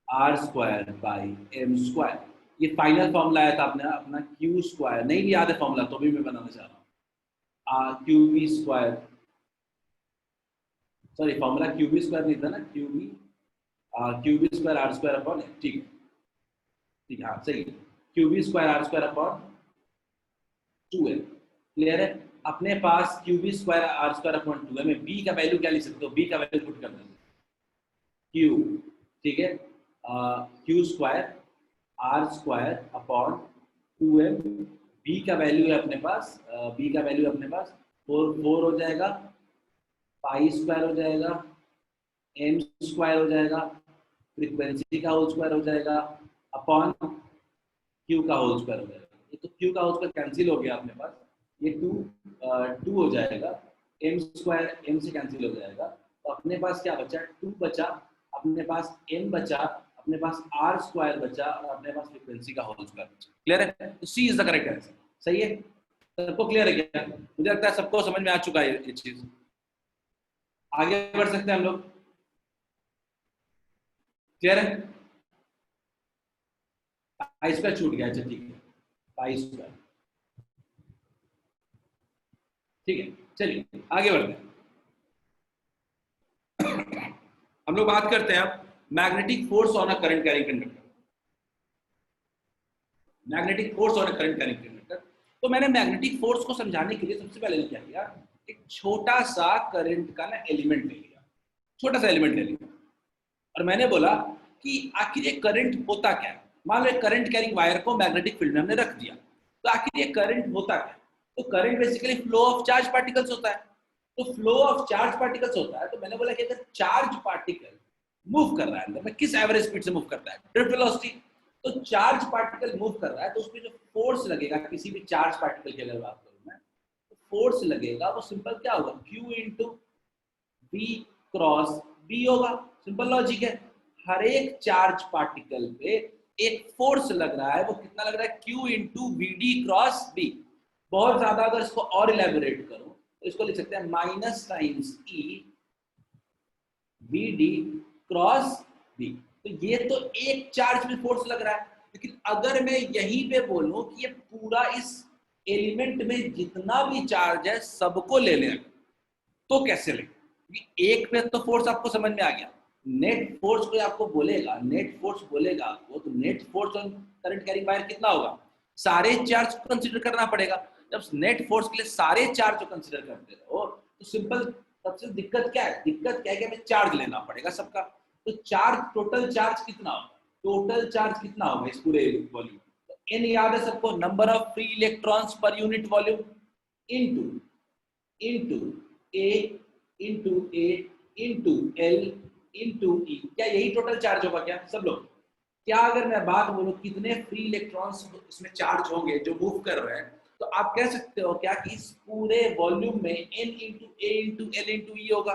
R square by M square. ये फाइनल फॉर्मूला आया था अपना क्यू स्क्वायर। नहीं भी याद है फॉर्मूला तो भी मैं बनाना चाह रहा हूँ, Q B square, sorry formula Q B square नहीं था ना, Q B square R square upon, ठीक है ठीक है, हाँ सही है, Q B square R square upon 2m। Clear है? अपने पास Q B square R square upon 2m में बी का वैल्यू क्या लिख सकते हो, बी का वैल्यू पुट कर देंगे क्यू, ठीक है, Q square R square upon 2m। B का वैल्यू है अपने पास, बी का वैल्यू अपने पास 4 हो जाएगा, पाई स्क्वायर हो जाएगा, एम स्क्वायर हो जाएगा, फ्रीक्वेंसी का होल स्क्वायर हो जाएगा अपॉन क्यू का होल स्क्वायर हो जाएगा। ये तो क्यू का होल स्क्वायर कैंसिल हो गया अपने पास, ये 2 हो जाएगा, एम स्क्वायर एम से कैंसिल हो जाएगा, तो अपने पास क्या बचा, 2 बचा, अपने पास एम बचा, अपने पास आर स्क्वायर बचा और अपने पास फ्रीक्वेंसी का होल स्क्वायर बचा। क्लियर है? तो सी इज द करेक्ट आंसर। सही है? सबको क्लियर है क्या? मुझे लगता है सबको समझ में आ चुका है ये चीज। आगे बढ़ सकते हैं हम लोग। क्लियर है? पाई स्क्वायर छूट गया, अच्छा ठीक है, पाई स्क्वायर, ठीक है, चलिए आगे बढ़ते हैं। हम लोग बात करते हैं अब magnetic force on a current carrying conductor. Magnetic force on a current carrying conductor. तो मैंने मैग्नेटिक फोर्स को समझाने के लिए सबसे पहले क्या किया, एक छोटा सा करंट का ना एलिमेंट ले लिया, छोटा सा एलिमेंट ले लिया, और मैंने बोला कि आखिर ये करंट होता क्या है। मान लो एक करंट कैरिंग वायर को मैग्नेटिक फील्ड में हमने रख दिया, तो आखिर ये करंट होता क्या है। तो current basically flow of charge particles होता है। तो फ्लो ऑफ चार्ज पार्टिकल्स होता है, तो मैंने बोला कि अगर चार्ज पार्टिकल मूव कर रहा है अंदर में, किस एवरेज स्पीड से मूव करता है, ड्रिफ्ट वेलोसिटी। तो चार्ज पार्टिकल मूव कर रहा है, तो उसमें जो फोर्स लगेगा किसी भी चार्ज पार्टिकल की अगर बात करूं मैं, तो फोर्स लगेगा वो सिंपल क्या होगा, Q into B cross B होगा। सिंपल लॉजिक है। हर एक चार्ज पार्टिकल पे एक फोर्स लग रहा है, वो कितना लग रहा है, Q into B D cross B. बहुत ज्यादा अगर इसको और इलेबोरेट करो तो इसको लिख सकते हैं minus times E B D cross B. तो ये तो एक चार्ज में फोर्स लग रहा है, लेकिन अगर मैं यहीं पे बोलूं कि ये पूरा इस एलिमेंट में जितना भी चार्ज है सबको ले लें, तो कैसे लें? एक पे तो फोर्स आपको समझ में आ गया, नेट फोर्स कोई आपको बोलेगा, नेट फोर्स बोलेगा आपको, तो net force on current carrying wire कितना होगा, सारे चार्ज को कंसीडर करना पड़ेगा। जब नेट फोर्स के लिए सारे चार्ज को कंसीडर करते हो तो सिंपल, सबसे दिक्कत क्या है, दिक्कत क्या है कि हमें चार्ज लेना पड़ेगा सबका। तो चार्ज, टोटल चार्ज कितना होगा, टोटल चार्ज कितना होगा इस पूरे वॉल्यूम, तो एन याद है सबको, number of free electrons per unit volume into A into L into E. क्या यही टोटल चार्ज होगा क्या सब लोग? क्या अगर मैं बात बोलूं कितने फ्री इलेक्ट्रॉन्स इसमें चार्ज होंगे जो मूव कर रहे हैं, तो आप कह सकते हो क्या कि इस पूरे वॉल्यूम में एन इंटू ए इंटू एल इंटू ई होगा।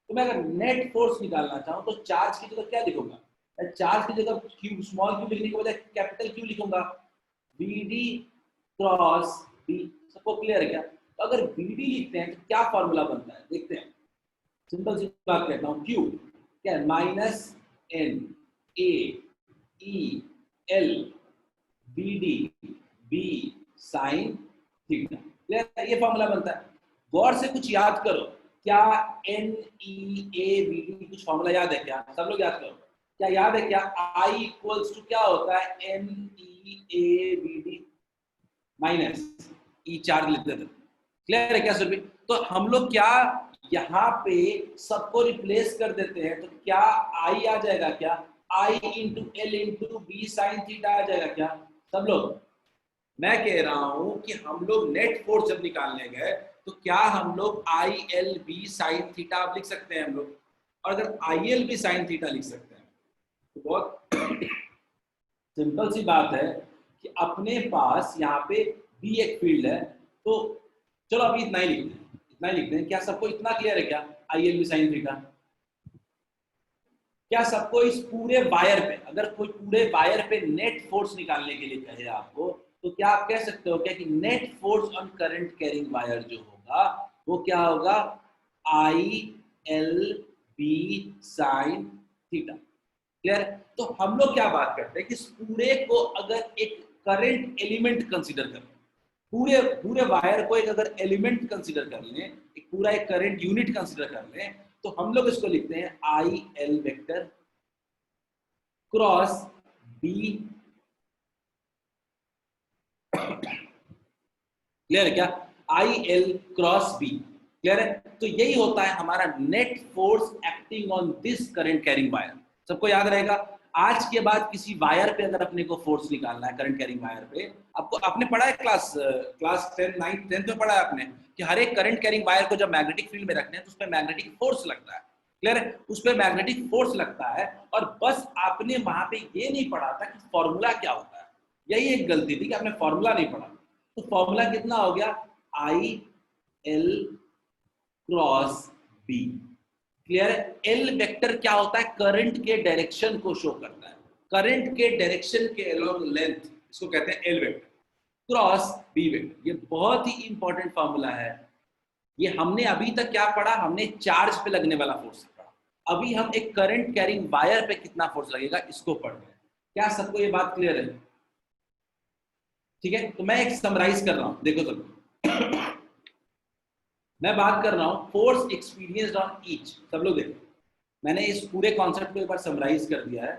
तो मैं अगर नेट फोर्स निकालना चाहूं तो चार्ज की जगह क्या लिखूंगा, मैं चार्ज की जगह क्यू, स्मॉल क्यू लिखने के बजाय कैपिटल क्यू लिखूंगा, बी डी क्रॉस बी। सबको क्लियर है क्या? तो अगर बी डी लिखते हैं तो क्या फॉर्मूला बनता है देखते हैं। सिंपल सी बात कहता हूँ, क्यू क्या है, minus N A E L B D B sine theta. ये फॉर्मूला बनता है। गौर से कुछ याद करो, क्या NEABD कुछ फॉर्मूला याद है क्या? सब लोग याद करो, क्या याद है क्या? I इक्वल्स टू क्या होता है? NEABD माइनस ई चार्ज लेते थे। क्लियर है क्या सर? तो हम लोग क्या यहाँ पे सबको रिप्लेस कर देते हैं, तो क्या आई आ जाएगा क्या? I into L into B sine theta आ जाएगा क्या सब लोग? मैं कह रहा हूं कि हम लोग नेट फोर्स जब निकालने गए तो क्या हम लोग I L B sine theta आप लिख सकते हैं हम लोग? और अगर I L B sine theta लिख सकते हैं तो बहुत सिंपल सी बात है कि अपने पास यहाँ पे बी एक फील्ड है, तो चलो अभी इतना ही लिखते हैं, इतना ही लिखते हैं। क्या सबको इतना क्लियर है क्या? I L B sine theta क्या सबको इस पूरे वायर पे, अगर कोई पूरे वायर पे नेट फोर्स निकालने के लिए कहे आपको, तो क्या आप कह सकते हो क्या कि net force on current carrying wire जो होगा वो क्या होगा? I L B sine theta. Clear? तो हम लोग क्या बात करते हैं कि इस पूरे को अगर एक करंट एलिमेंट कंसीडर करें, पूरे पूरे वायर को एक अगर एलिमेंट कंसीडर कर लें, एक पूरा एक करंट यूनिट कंसीडर कर लें, तो हम लोग इसको लिखते हैं I L vector cross B. Clear है क्या? I L cross B. Clear है? तो यही होता है हमारा net force acting on this current carrying wire. सबको याद रहेगा? आज के बाद किसी वायर पे अगर अपने को फोर्स निकालना है, करंट कैरिंग वायर पे, आपको आपने पढ़ा है क्लास 10 9 10th में पढ़ा है आपने कि हर एक करंट कैरिंग वायर को जब मैग्नेटिक फील्ड में रखते हैं तो उस पर मैग्नेटिक फोर्स लगता है। क्लियर है? उस पर मैग्नेटिक फोर्स लगता है, और बस आपने वहां पे ये नहीं पढ़ा था कि फॉर्मूला क्या होता है। यही एक गलती थी कि आपने फॉर्मूला नहीं पढ़ा। तो फॉर्मूला कितना हो गया? I L cross B. Clear है? एल वेक्टर क्या होता है? करंट के डायरेक्शन को शो करता है, करंट के डायरेक्शन के अलोंग लेंथ, इसको कहते हैं L vector cross B vector. ये बहुत ही इंपॉर्टेंट फॉर्मूला है। ये हमने अभी तक क्या पढ़ा? हमने चार्ज पे लगने वाला फोर्स पढ़ा। अभी हम एक करंट कैरिंग वायर पे कितना फोर्स लगेगा इसको पढ़ रहे हैं। क्या सबको ये बात क्लियर है? ठीक है, तो मैं एक समराइज कर रहा हूं, देखो सब। मैं बात कर रहा हूं फोर्स एक्सपीरियंस्ड ऑन ईच। सब लोग देखो, मैंने इस पूरे कॉन्सेप्ट को एक बार समराइज कर दिया है।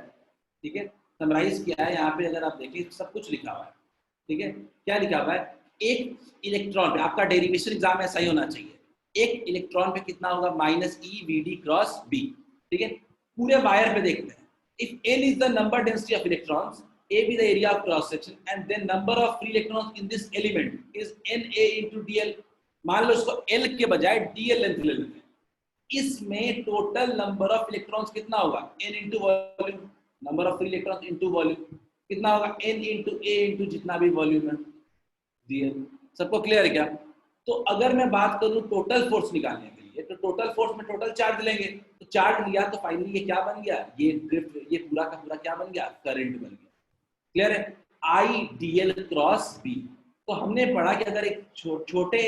ठीक है, समराइज किया है। यहाँ पे अगर आप देखिए सब कुछ लिखा हुआ है। ठीक है, क्या लिखा हुआ है? एक इलेक्ट्रॉन पे, आपका डेरिवेशन एग्जाम में ऐसा ही होना चाहिए, एक इलेक्ट्रॉन पे कितना होगा? Minus e v d cross B. ठीक है, पूरे वायर पे देखते हैं। If n is the number density of electrons, A be the area of cross section, and then number of free electrons in this element is Na into dl। मान लो इसको L के बजाय dl लेंथ ले लेते हैं। इसमें total number of electrons कितना होगा? n into volume, number of free electrons into volume कितना होगा? n into a into जितना भी वॉल्यूम है dl। सबको क्लियर है क्या? तो अगर मैं बात करूं टोटल फोर्स निकालने के लिए, तो टोटल फोर्स में टोटल चार्ज लेंगे, तो चार्ज लिया तो फाइनली ये क्या बन गया? ये ड्रिफ्ट, ये पूरा का पूरा क्या बन गया? करंट बन गया। क्लियर है? I d l cross B. तो हमने पढ़ा कि अगर एक छोटे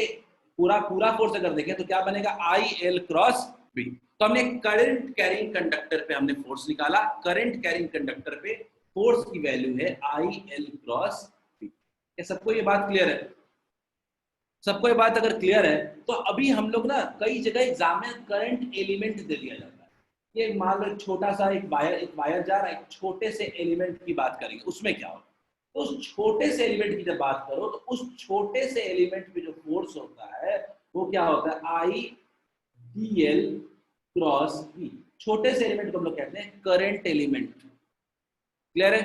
पूरा पूरा फोर्स अगर देखें तो क्या बनेगा? I L cross B. तो हमने करंट कैरिंग कंडक्टर पे हमने फोर्स निकाला। करंट कैरिंग कंडक्टर पे फोर्स की वैल्यू है आई एल क्रॉस बी। क्या सबको ये बात क्लियर है? सबको ये बात अगर क्लियर है तो अभी हम लोग ना कई जगह एग्जाम में करंट एलिमेंट दे दिया जाता है। ये मान लो छोटा सा एक वायर जा रहा है, एक छोटे से एलिमेंट की बात करेंगे, उसमें क्या होगा? तो उस छोटे से एलिमेंट की जब बात करो तो उस छोटे से एलिमेंट पे जो फोर्स होता है वो क्या होता है? I d l cross B. छोटे से एलिमेंट को हम लोग कहते हैं करंट एलिमेंट। क्लियर है?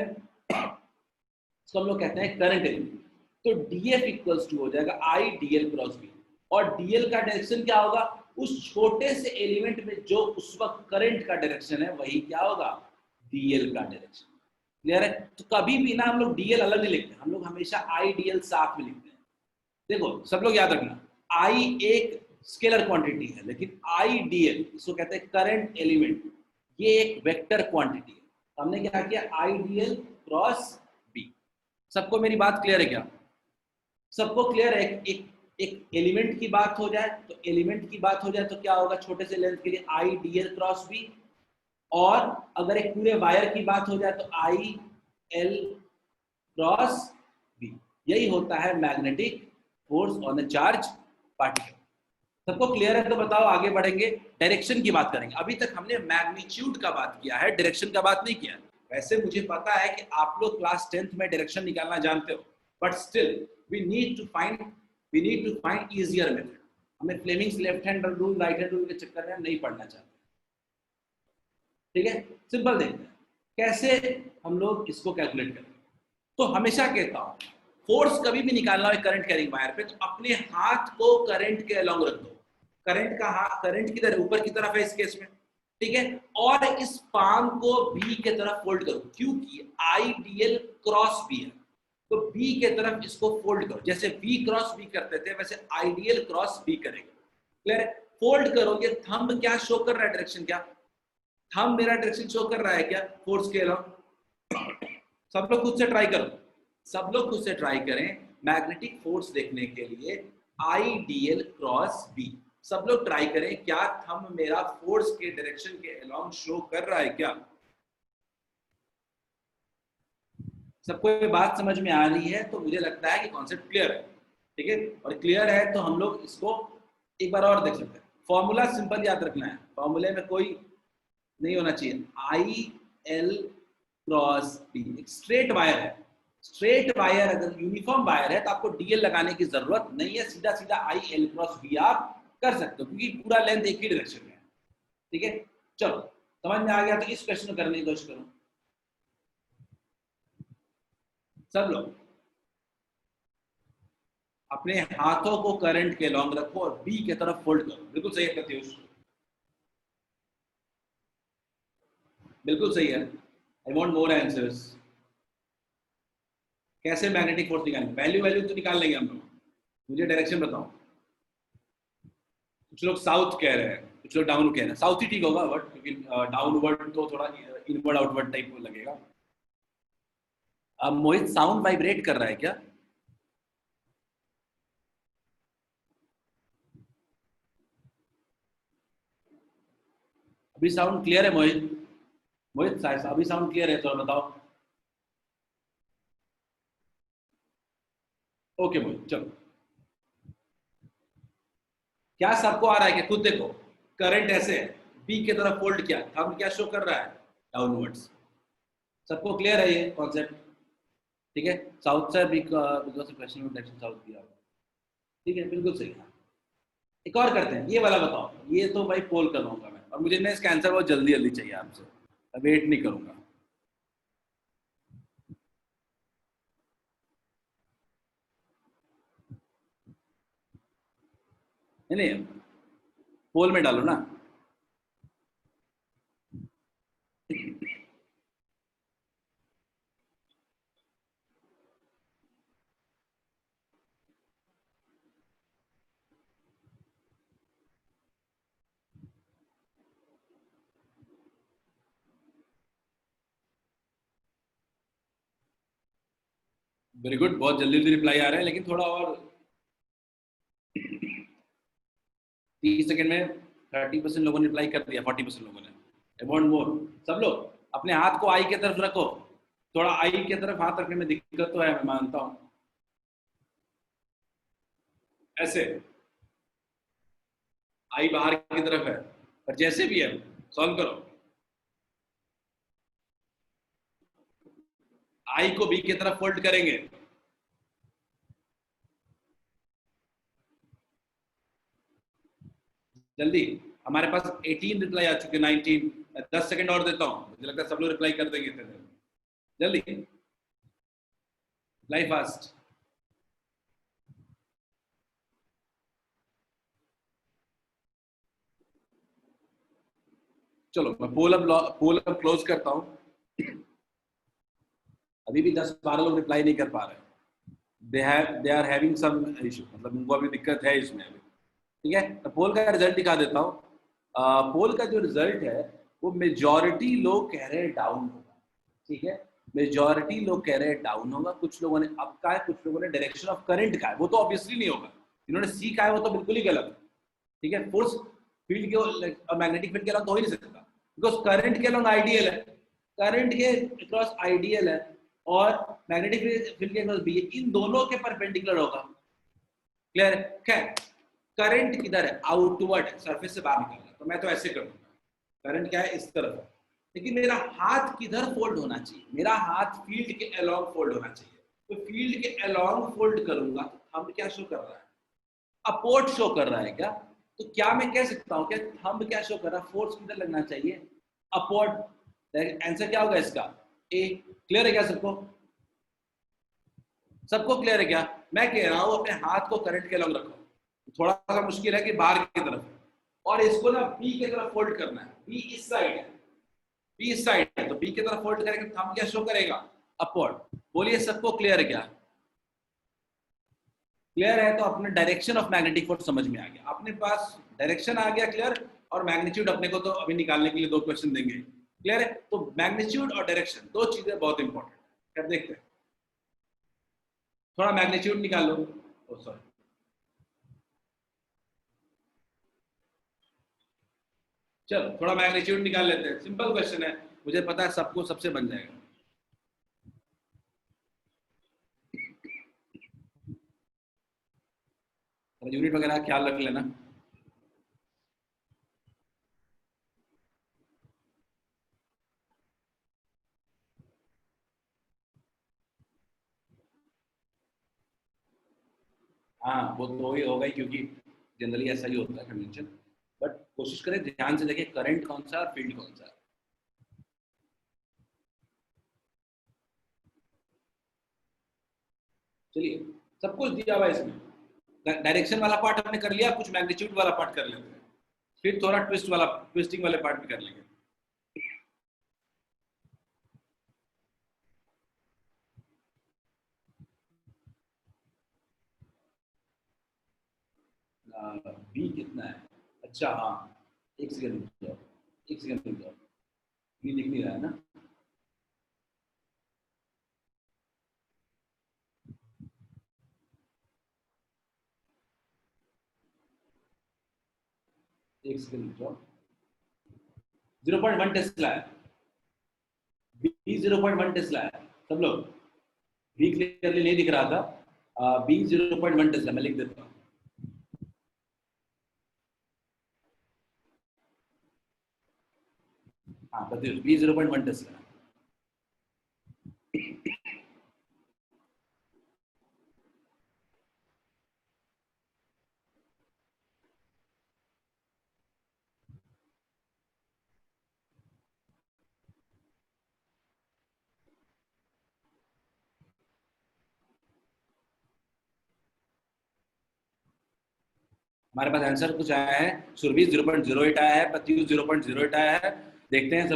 इसको हम लोग कहते हैं करंट एलिमेंट। तो डीएफ इक्वल्स टू हो जाएगा आई डीएल क्रॉस बी, और डीएल का डायरेक्शन क्या होगा? उस छोटे से एलिमेंट में जो उस वक्त करंट का डायरेक्शन है वही क्या होगा? डीएल का डायरेक्शन। क्लियर है? तो कभी भी ना हम लोग डीएल अलग नहीं लिखते, हम लोग हमेशा आई डीएल साथ में लिखते हैं। देखो सब लोग याद रखना, आई एक स्केलर क्वांटिटी है, लेकिन आई डीएल इसको कहते हैं करंट एलिमेंट, ये एक वेक्टर क्वांटिटी है। तो हमने क्या किया? आई डीएल क्रॉस बी। सबको मेरी बात क्लियर है क्या? सबको क्लियर है? एक एलिमेंट की बात हो जाए तो एलिमेंट की बात हो जाए तो क्या होगा? छोटे से लेंथ के लिए आई डीएल क्रॉस बी, और अगर एक पूरे वायर की बात हो जाए तो आई एल क्रॉस बी। यही होता है magnetic force on a charge particle. सबको क्लियर है तो बताओ, आगे बढ़ेंगे, डायरेक्शन की बात करेंगे। अभी तक हमने मैग्नीट्यूड का बात किया है, डायरेक्शन का बात नहीं किया। वैसे मुझे पता है कि आप लोग क्लास 10th में डायरेक्शन निकालना जानते हो, but still we need to find easier method. हमें Fleming's left hand rule, right hand rule के चक्कर में हम नहीं पढ़ना चाहते। ठीक है, सिंपल देखते हैं कैसे हम लोग इसको कैलकुलेट करें। तो हमेशा कहता हूं, फोर्स कभी भी निकालना है करंट कैरिंग वायर पे, तो अपने हाथ को करंट के अलोंग रख दो। करंट का हाथ करंट की तरफ ऊपर की तरफ है इस केस में, ठीक है, और इस पाम को बी के तरफ फोल्ड करो, क्योंकि आइडियल क्रॉस बी है, तो बी के तरफ इसको फोल्ड करो। जैसे बी क्रॉस बी करते थे वैसे आइडियल क्रॉस बी करेंगे। क्लियर है? फोल्ड करोगे, थंब क्या शो कर रहा है, डायरेक्शन क्या, थंब मेरा डायरेक्शन शो कर रहा है क्या, फोर्स के अलोंग। सब लोग खुद से ट्राई करो, सब लोग खुद से ट्राई करें मैग्नेटिक फोर्स देखने के लिए आइडियल क्रॉस बी। सब लोग ट्राई करें, क्या थंब मेरा फोर्स के डायरेक्शन के अलोंग शो कर रहा है क्या? सबको ये बात समझ में आ रही है? तो मुझे लगता है कि कॉन्सेप्ट क्लियर है। ठीक है, और क्लियर है तो हम लोग इसको एक बार और देख सकते हैं। फॉर्मूला सिंपल याद रखना है, फॉर्मूले में कोई नहीं होना चाहिए। आई एल क्रॉस बी एक स्ट्रेट वायर है, स्ट्रेट वायर अगर यूनिफॉर्म वायर है तो आपको डीएल लगाने की जरूरत नहीं है, सीधा सीधा आई एल क्रॉस बी आप कर सकते हो, क्योंकि पूरा लेंथ एक ही डायरेक्शन में है। ठीक है, चलो समझ में आ गया तो इस क्वेश्चन को करने की कोशिश करो सब लोग। अपने हाथों को करंट के लॉन्ग रखो और बी की तरफ फोल्ड करो। बिल्कुल सही है प्रत्युष, बिल्कुल सही है। I want more answers. कैसे मैग्नेटिक फोर्स निकालेंगे? वैल्यू वैल्यू तो निकाल लेंगे हम लोग, मुझे डायरेक्शन बताओ। कुछ लोग साउथ कह रहे हैं, कुछ लोग डाउन कह रहे हैं। साउथ ही ठीक होगा वर्ड, क्योंकि डाउनवर्ड तो थोड़ा इनवर्ड आउटवर्ड टाइप लगेगा। अब मोहित साउंड वाइब्रेट कर रहा है क्या? अभी साउंड क्लियर है मोहित? मोहित अभी साउंड क्लियर है तो बताओ। ओके मोहित, चलो। क्या सबको आ रहा है? क्या खुद देखो, करंट ऐसे है, बी की तरफ फोल्ड किया, थंब क्या शो कर रहा है, डाउनवर्ड्स। सबको क्लियर है ये कॉन्सेप्ट? ठीक है, साउथ से बिकॉज क्वेश्चन में डायरेक्शन साउथ दिया हुआ। ठीक है, बिल्कुल सही है। एक और करते हैं, ये वाला बताओ। ये तो भाई पोल कर लूंगा मैं, और मुझे ना इसका आंसर बहुत जल्दी जल्दी चाहिए आपसे, वेट नहीं करूंगा। नहीं नहीं, पोल में डालो ना। वेरी गुड, बहुत जल्दी जल्दी रिप्लाई आ रहा है, लेकिन थोड़ा और 30 सेकंड में 30% लोगों ने रिप्लाई कर दिया, 40% लोगों ने। I want more. सब लोग अपने हाथ को आई की तरफ रखो। थोड़ा आई की तरफ हाथ रखने में दिक्कत तो है, मैं मानता हूं। ऐसे आई बाहर की तरफ है, पर जैसे भी है सॉल्व करो। आई को बी की तरफ फोल्ड करेंगे। जल्दी, हमारे पास 18 रिप्लाई आ चुके, 19। 10 सेकंड और देता हूं, मुझे लगता है सब लोग रिप्लाई कर देंगे इतने देर में। जल्दी, लाइफ फास्ट। चलो मैं पोल अब क्लोज करता हूं। अभी भी 10-12 लोग रिप्लाई नहीं कर पा रहे। They are having some issue, मतलब उनको अभी दिक्कत है इसमें अभी। ठीक है, तो पोल का रिजल्ट दिखा देता हूँ। पोल का जो रिजल्ट है वो मेजॉरिटी लोग कह रहे हैं डाउन होगा। ठीक है, मेजॉरिटी लोग कह रहे हैं डाउन होगा। कुछ लोगों ने अप का है, कुछ लोगों ने डायरेक्शन ऑफ करंट का है। वो तो ऑब्वियसली नहीं होगा, इन्होंने सी का है वो तो बिल्कुल ही गलत है। ठीक है, फोर्स फील्ड के और मैग्नेटिक फील्ड के अलावा तो हो ही नहीं सकता, बिकॉज करंट के अलावा आइडियल है, करंट के क्रॉस आइडियल है, और मैग्नेटिक फील्ड के क्रॉस बी है, इन दोनों के परपेंडिकुलर होगा। क्लियर है? क्या करंट किधर है? आउटवर्ड है, सरफेस से बाहर निकल रहा है, तो मैं तो ऐसे करूंगा, करंट क्या है? इस तरफ है, लेकिन मेरा हाथ किधर फोल्ड होना चाहिए? मेरा हाथ फील्ड के अलोंग फोल्ड होना चाहिए, तो फील्ड के अलोंग फोल्ड करूंगा तो थंब क्या शो कर रहा है? अपवर्ड शो कर रहा है क्या? तो क्या मैं कह सकता हूं क्या थंब क्या शो कर रहा है? फोर्स किधर लगना चाहिए? अपवर्ड। आंसर क्या होगा इसका? ए। क्लियर है क्या सबको? सबको क्लियर है क्या? मैं कह रहा हूं अपने हाथ को करंट के अलोंग रखो, थोड़ा सा मुश्किल है कि बाहर की तरफ, और इसको ना बी की तरफ फोल्ड करना है। बी इस साइड है, बी इस साइड है, तो बी की तरफ फोल्ड करेंगे, थंब क्या शो करेगा? अपवर्ड। बोलिए सबको क्लियर है क्या? क्लियर है? तो अपने डायरेक्शन ऑफ मैग्नेटिक फोर्स समझ में आ गया, अपने पास डायरेक्शन आ गया क्लियर, और मैग्नीट्यूड अपने को तो अभी निकालने के लिए दो क्वेश्चन देंगे। क्लियर है? तो मैग्नीट्यूड और डायरेक्शन दो चीजें बहुत इंपॉर्टेंट है। कर देखते हैं, थोड़ा मैग्नीट्यूड निकाल लो। ओ सॉरी, चलो थोड़ा मैग्नीट्यूड निकाल लेते हैं, सिंपल क्वेश्चन है, मुझे पता है सबको सबसे बन जाएगा। यूनिट वगैरह ख्याल रख लेना। हाँ वो तो ही होगा ही, क्योंकि जनरली ऐसा ही होता है कन्वेंशन, बट कोशिश करें ध्यान से देखें करंट कौन सा है और फील्ड कौन सा है। चलिए, सब कुछ दिया हुआ है इसमें, डायरेक्शन वाला पार्ट हमने कर लिया, कुछ मैग्नीट्यूड वाला पार्ट कर लेते हैं, फिर थोड़ा ट्विस्टिंग वाले पार्ट भी कर लेंगे। बी कितना है? अच्छा हाँ, एक सेकंड रुक जाओ, एक सेकंड रुक जाओ, बी दिख नहीं रहा है ना? एक सेकंड रुक जाओ। 0.1 टेस्ला है, बी 0.1 टेस्ला है सब लोग। बी क्लियरली नहीं दिख रहा था, बी 0.1 टेस्ला, मैं लिख देता हूँ। हाँ बताइए, बी 0.1 टेस्ला। हमारे पास आंसर कुछ आया है, सुरभि 0.08 आया है, प्रत्युष 0.08 आया है। देखते हैं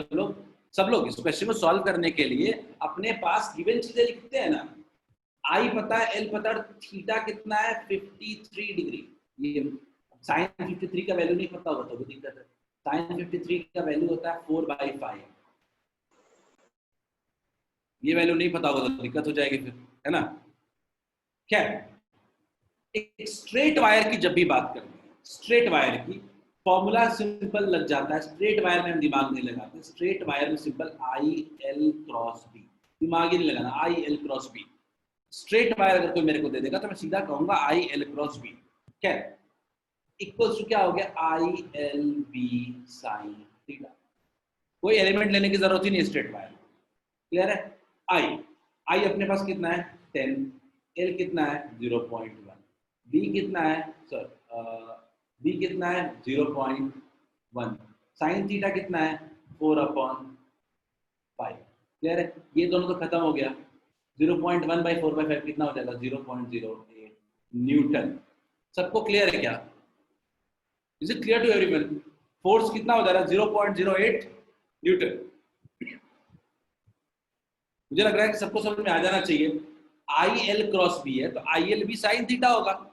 सब लोग इस क्वेश्चन को सॉल्व करने के लिए अपने पास गिवन चीजें लिखते हैं ना। आई पता है, एल पता है, थीटा कितना है? 53 डिग्री। ये साइन 53 का वैल्यू नहीं पता होगा तो भी दिक्कत है। साइन 53 का वैल्यू होता है 4/5। ये वैल्यू नहीं पता होगा तो दिक्कत हो जाएगी फिर, है ना? क्या एक स्ट्रेट वायर की जब भी बात करते हैं, स्ट्रेट वायर की फॉर्मूला सिंपल लग जाता है, स्ट्रेट वायर में हम दिमाग नहीं लगाते, स्ट्रेट वायर में simple I L cross B, दिमाग ही नहीं लगाना, I L cross B. Straight wire अगर कोई मेरे को दे देगा तो मैं सीधा कहूंगा आई एल क्रॉस बी। क्या इक्वल्स टू क्या हो गया? I L B sine theta. कोई एलिमेंट लेने की जरूरत ही नहीं स्ट्रेट वायर। क्लियर है? आई आई अपने पास कितना है? 10। एल कितना है? 0.1। बी कितना है सर? बी कितना है? 0.1। साइन थीटा कितना है? 4/5। क्लियर है? ये दोनों तो खत्म हो गया। 0.1/4/5 कितना हो जाएगा? 0.08 न्यूटन। सबको क्लियर है क्या? Is it clear to everyone? Force कितना हो जा रहा है? 0.08 न्यूटन। मुझे लग रहा है कि सबको समझ में आ जाना चाहिए। आई एल क्रॉस बी है तो I L B sine theta होगा।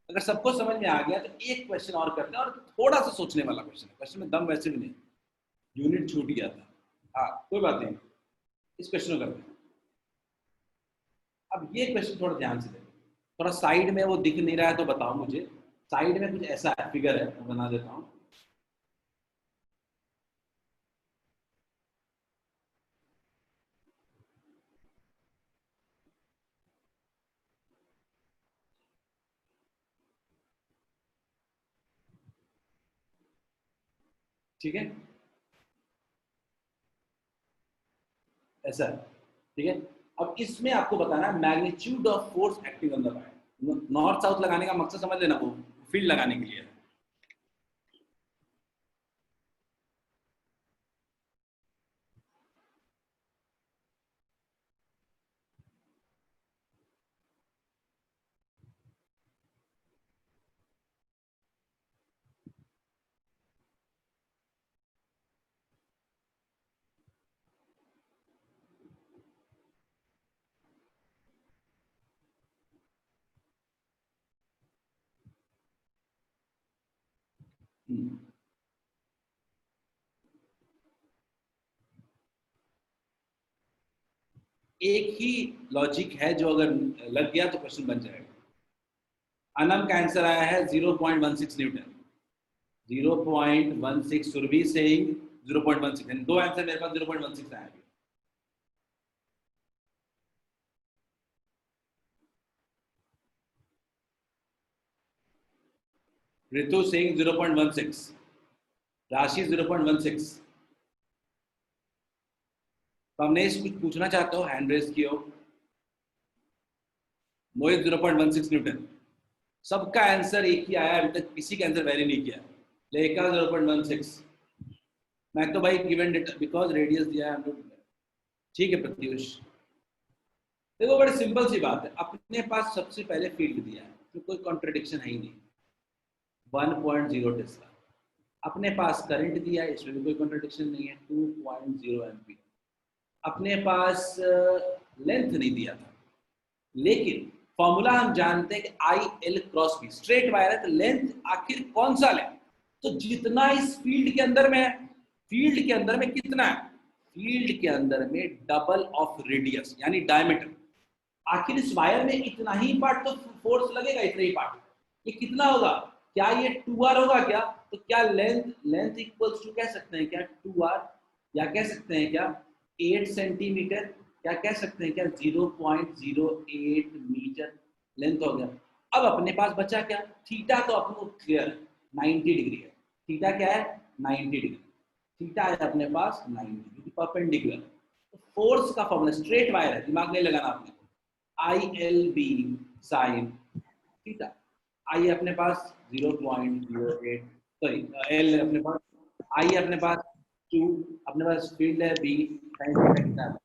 अगर सबको समझ में आ गया तो एक क्वेश्चन और करते हैं, और थोड़ा सा सोचने वाला क्वेश्चन है, क्वेश्चन में दम वैसे भी नहीं, यूनिट छूट गया था। हाँ कोई बात नहीं, इस क्वेश्चन को करते हैं। अब ये क्वेश्चन थोड़ा ध्यान से देखो, थोड़ा साइड में वो दिख नहीं रहा है तो बताओ मुझे। साइड में कुछ ऐसा फिगर है, मैं बना देता हूँ। ठीक है, ऐसा, ठीक है। अब इसमें आपको बताना है magnitude of force acting on the wire. North south लगाने का मकसद समझ लेना, वो फील्ड लगाने के लिए है। हम्म। एक ही लॉजिक है जो अगर लग गया तो क्वेश्चन बन जाएगा। अनम का आंसर आया है 0.16 न्यूटन। 0.16, सुरभि सेइंग 0.16, दो आंसर मेरे पास 0.16 आया। ऋतु सिंह 0.16, राशि 0.16। तो हमने इस कुछ पूछना चाहते हो, हैंड रेज किया हो। मोहित 0.16 न्यूटन। सबका आंसर एक ही आया, अभी तक किसी का आंसर वेरी नहीं किया। लेखा 0.16। मैं तो भाई गिवन डेटा बिकॉज रेडियस दिया है। ठीक है प्रत्युष, देखो बड़ी सिंपल सी बात है, अपने पास सबसे पहले फील्ड दिया है तो कोई कॉन्ट्रडिक्शन है ही नहीं। 1.0 टेस्ला। अपने पास करंट दिया है, इसमें भी कोई कॉन्ट्रडिक्शन नहीं है, 2.0 एम्पीयर। अपने पास लेंथ नहीं दिया था, लेकिन फॉर्मूला हम जानते हैं कि I L cross B, straight wire है तो लेंथ आखिर कौन सा लें, तो जितना इस फील्ड के अंदर में है, फील्ड के अंदर में कितना है, फील्ड के अंदर में डबल ऑफ रेडियस यानी डायमीटर। आखिर इस वायर में इतना ही पार्ट तो फोर्स लगेगा, इतना ही पार्ट। ये कितना होगा, क्या ये 2r होगा क्या, तो क्या लेंथ, लेंथ इक्वल्स टू कह सकते हैं क्या 2r, या कह सकते हैं क्या 8 सेंटीमीटर, क्या कह सकते हैं क्या 0.08 मीटर लेंथ हो गया। अब अपने पास बचा क्या, थीटा तो अपने को क्लियर है 90 डिग्री है। थीटा क्या है 90 डिग्री, थीटा है अपने पास 90 डिग्री परपेंडिकुलर। तो फोर्स का फॉर्मूला, स्ट्रेट वायर है, दिमाग नहीं लगाना आपने, I L B sine theta. I अपने पास 0.08, सॉरी एल अपने पास, आई अपने पास 2, अपने पास फील्ड है बी, साइन थीटा कितना है,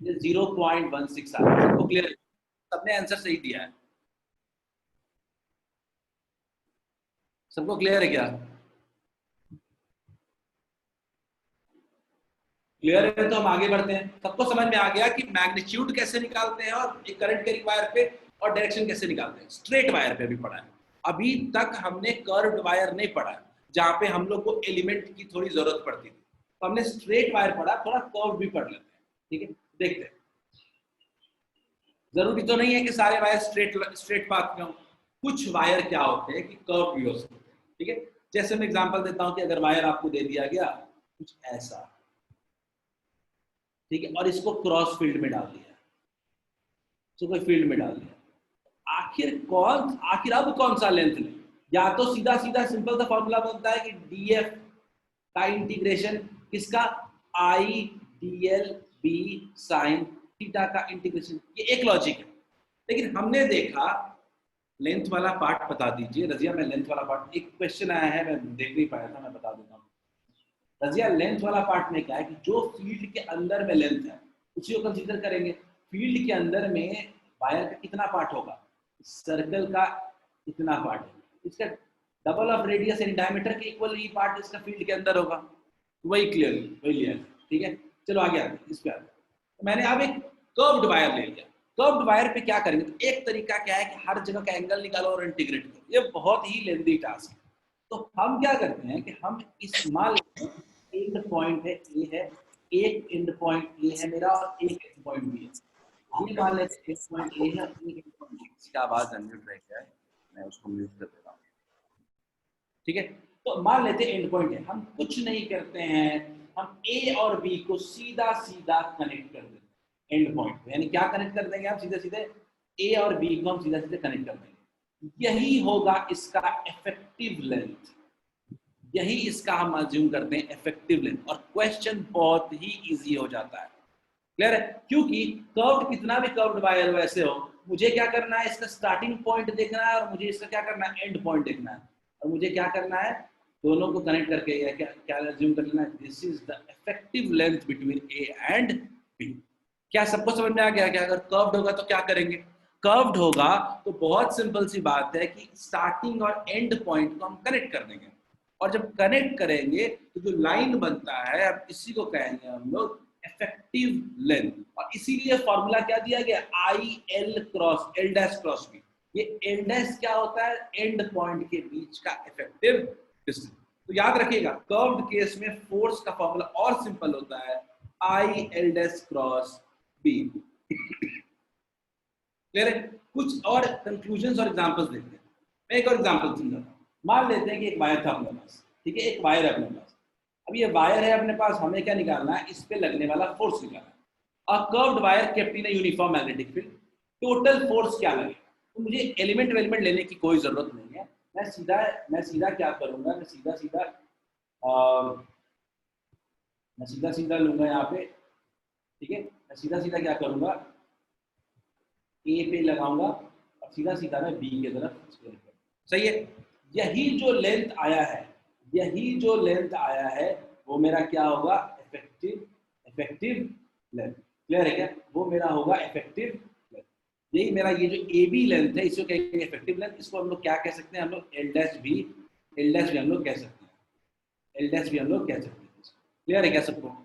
ये 0.16 आ रहा है। सबको क्लियर है, सबने आंसर सही दिया है, सबको क्लियर है क्या, क्लियर है तो हम आगे बढ़ते हैं। सबको समझ में आ गया कि मैग्नीट्यूड कैसे निकालते हैं और एक करंट कैरिंग वायर पे, और डायरेक्शन कैसे निकालते हैं। स्ट्रेट वायर पे भी पढ़ा है, अभी तक हमने कर्व्ड वायर नहीं पढ़ा है, जहां पे हम लोग को एलिमेंट की थोड़ी जरूरत पड़ती थी। तो हमने स्ट्रेट वायर पढ़ा, थोड़ा कर्व भी पढ़ लेते हैं, ठीक है। देखते हैं, जरूरी तो नहीं है कि सारे वायर स्ट्रेट स्ट्रेट पाथ में हो, कुछ वायर क्या होते हैं कि कर्व भी हो सकते हैं, ठीक है। जैसे मैं एग्जांपल देता हूं कि अगर वायर आपको दे दिया गया कुछ ऐसा, ठीक है, और इसको क्रॉस फील्ड में डाल दिया, तो कोई फील्ड में डाल दिया, आखिर अब कौन सा लेंथ लें, या तो सीधा सीधा सिंपल सा फॉर्मूला बनता है कि डीएफ का इंटीग्रेशन किसका, I d l B sine theta का इंटीग्रेशन, ये एक लॉजिक है। लेकिन हमने देखा, लेंथ वाला पार्ट बता दीजिए रजिया, मैं लेंथ वाला पार्ट, एक क्वेश्चन आया है मैं देख नहीं पाया था, मैं बता देता हूँ रजिया। लेंथ वाला पार्ट में क्या है कि जो फील्ड के अंदर में लेंथ है उसी को कंसीडर करेंगे। फील्ड के अंदर में वायर का कितना पार्ट होगा, सर्कल का इतना पार्ट है, इसका डबल ऑफ रेडियस यानी डायमीटर के इक्वल ही पार्ट इसका फील्ड के अंदर होगा। वही क्लियर, वही लिया, ठीक है। चलो आगे आते हैं, इस पे आते हैं। तो मैंने अब एक कर्व्ड वायर ले लिया, कर्व्ड वायर पे क्या करेंगे, तो एक तरीका क्या है कि हर जगह का एंगल निकालो और इंटीग्रेट करो, ये बहुत ही लेंथी टास्क है। तो हम क्या करते हैं कि हम इस मान एंड पॉइंट है ए है, एक एंड पॉइंट ए है मेरा और एक एंड पॉइंट बी है। ये मान लेते हैं एक पॉइंट ए है और एक एंड पॉइंट बी। इसका आवाज अनम्यूट रह गया है, मैं उसको म्यूट कर देता हूँ, ठीक है। तो मान लेते हैं एंड पॉइंट है, हम कुछ नहीं करते हैं, हम ए और बी को सीधा सीधा कनेक्ट कर देते हैं एंड पॉइंट, यानी क्या कनेक्ट कर देंगे हम सीधे सीधे, ए और बी को हम सीधा सीधे कनेक्ट कर देंगे। यही होगा इसका इफेक्टिव लेंथ, यही इसका हम अज्यूम करते हैं इफेक्टिव लेंथ, और क्वेश्चन बहुत ही इजी हो जाता है। क्लियर है? क्योंकि कर्व्ड कितना भी कर्व्ड वायर वैसे हो, मुझे क्या करना है, इसका स्टार्टिंग पॉइंट देखना है और मुझे इसका क्या करना है, एंड पॉइंट देखना है, और मुझे क्या करना है, दोनों को कनेक्ट करके या क्या क्या अज्यूम कर लेना है, this is the effective length between A and B. क्या सबको समझ में आ गया? क्या अगर कर्व्ड होगा तो क्या करेंगे? कर्व्ड होगा तो बहुत सिंपल सी बात है कि स्टार्टिंग और एंड पॉइंट को हम कनेक्ट कर देंगे, और जब कनेक्ट करेंगे तो जो लाइन बनता है, अब इसी को कहेंगे हम लोग इफेक्टिव लेंथ। और इसीलिए फॉर्मूला क्या दिया गया, I L cross L dash cross B. ये एल डैश क्या होता है, एंड पॉइंट के बीच का इफेक्टिव डिस्टेंस। तो याद रखिएगा, कर्व्ड केस में फोर्स का फॉर्मूला और सिंपल होता है, I L dash cross B. Clear है? कुछ और कंक्लूजन्स और एग्जांपल्स देखते हैं। मैं एक और एग्जांपल समझाता हूं। मान लेते हैं कि एक वायर था अपने पास, ठीक है, एक वायर है अपने पास। अब ये वायर है अपने पास, हमें क्या निकालना है, इस पे लगने वाला फोर्स निकालना है। A curved wire kept in a uniform magnetic field, total force क्या लगेगा? तो मुझे एलिमेंट वेलिमेंट लेने की कोई जरूरत नहीं है, मैं सीधा क्या करूंगा, मैं सीधा सीधा लूंगा यहाँ पे, ठीक है, मैं सीधा सीधा क्या करूंगा, ए पे लगाऊंगा और सीधा सीधा मैं बी की तरफ स्क्वायर करूंगा। सही है? यही जो लेंथ आया है, यही जो लेंथ आया है, वो मेरा क्या होगा, इफेक्टिव लेंथ। क्लियर है क्या? वो मेरा होगा इफेक्टिव लेंथ। यही मेरा ये जो ए बी लेंथ है, इसको कहेंगे इफेक्टिव लेंथ। इसको हम लोग क्या कह सकते हैं, हम लोग एल डैश भी हम लोग कह सकते हैं, एल डैश भी हम लोग कह सकते हैं। क्लियर है क्या सबको?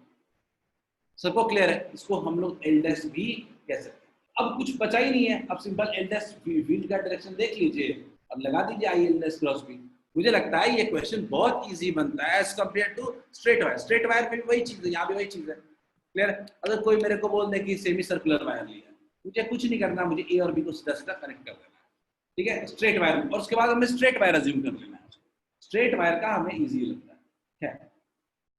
सबको क्लियर है? इसको हम लोग एल डैश भी कह सकते हैं। अब कुछ बचा ही नहीं है, अब सिंपल एल डैश फील्ड का डायरेक्शन देख लीजिए, अब लगा दीजिए I L dash cross B. मुझे लगता है ये क्वेश्चन बहुत इजी बनता है as compare to straight wire. Straight wire में भी वही चीज है, यहाँ भी वही चीज है। क्लियर? अगर कोई मेरे को बोल दे कि सेमी सर्कुलर वायर लिया, मुझे कुछ नहीं करना, मुझे ए और बी को सीधा सीधा कनेक्ट कर देना है, ठीक है, स्ट्रेट वायर में, और उसके बाद हमें स्ट्रेट वायर अज्यूम कर लेना है। स्ट्रेट वायर का हमें ईजी लगता है,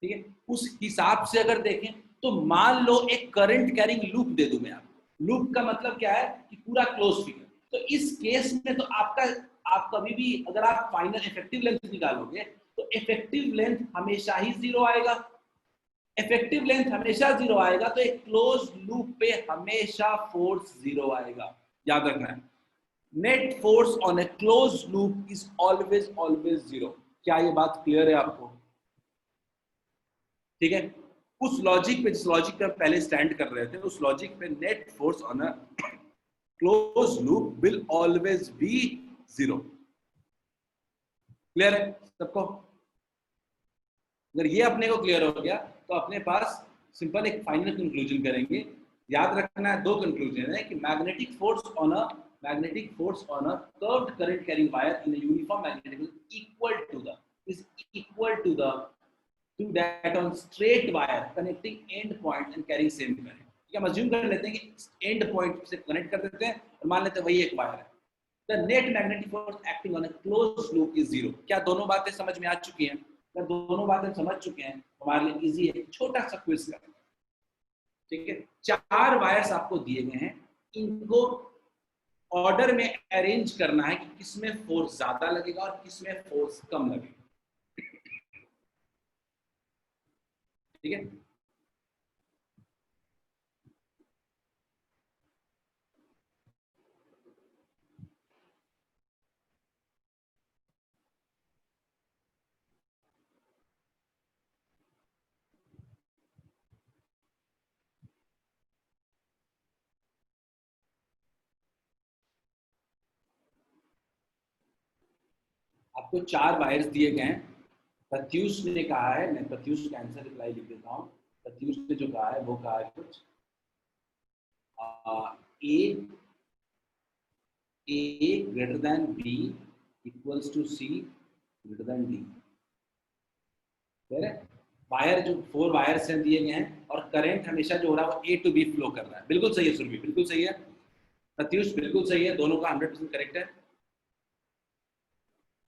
ठीक है। उस हिसाब से अगर देखें तो मान लो एक करंट कैरिंग लूप दे दूं मैं आपको। लूप का मतलब क्या है कि पूरा क्लोज फिगर। तो इस केस में तो आप कभी भी अगर आप फाइनल इफेक्टिव लेंथ निकालोगे तो इफेक्टिव लेंथ हमेशा ही जीरो आएगा। इफेक्टिव लेंथ हमेशा जीरो आएगा तो एक क्लोज लूप पे हमेशा फोर्स जीरो आएगा। याद रखना है, net force on A close loop is always zero. क्या ये बात क्लियर है आपको? ठीक है, उस लॉजिक पे, जिस लॉजिक पे हम पहले स्टैंड कर रहे थे, उस लॉजिक पे net force on a close loop will always be zero. Clear है सबको? अगर ये अपने को क्लियर हो गया तो अपने पास सिंपल एक फाइनल कंक्लूजन करेंगे। याद रखना है, दो कंक्लूजन है कि magnetic force on a curved current carrying wire in a uniform magnetic field equal to the to that on straight wire connecting end point and carrying same current। हम assume कर लेते हैं कि एंड पॉइंट से connect कर देते हैं और मान लेते हैं वही एक वायर है। The net magnetic force acting on a closed loop is zero. क्या दोनों बातें समझ में आ चुकी हैं? अगर दोनों बातें समझ चुके हैं, हमारे लिए इजी है छोटा सा क्विज करना। ठीक है, 4 वायर्स आपको दिए गए हैं, इनको ऑर्डर में अरेंज करना है कि किसमें फोर्स ज्यादा लगेगा और किसमें फोर्स कम लगेगा। ठीक है, आपको 4 वायर्स दिए गए हैं। प्रत्यूष ने कहा है, मैं प्रत्यूष का आंसर रिप्लाई लिख देता हूँ। प्रत्यूष ने जो कहा है वो कहा है कुछ A greater than B equals to C greater than D. Wire जो 4 वायर्स हैं दिए गए हैं और करंट हमेशा जो हो रहा है वो ए टू बी फ्लो कर रहा है। बिल्कुल सही है सुरभि, बिल्कुल सही है। प्रत्यूष बिल्कुल सही है, दोनों का 100% करेक्ट है।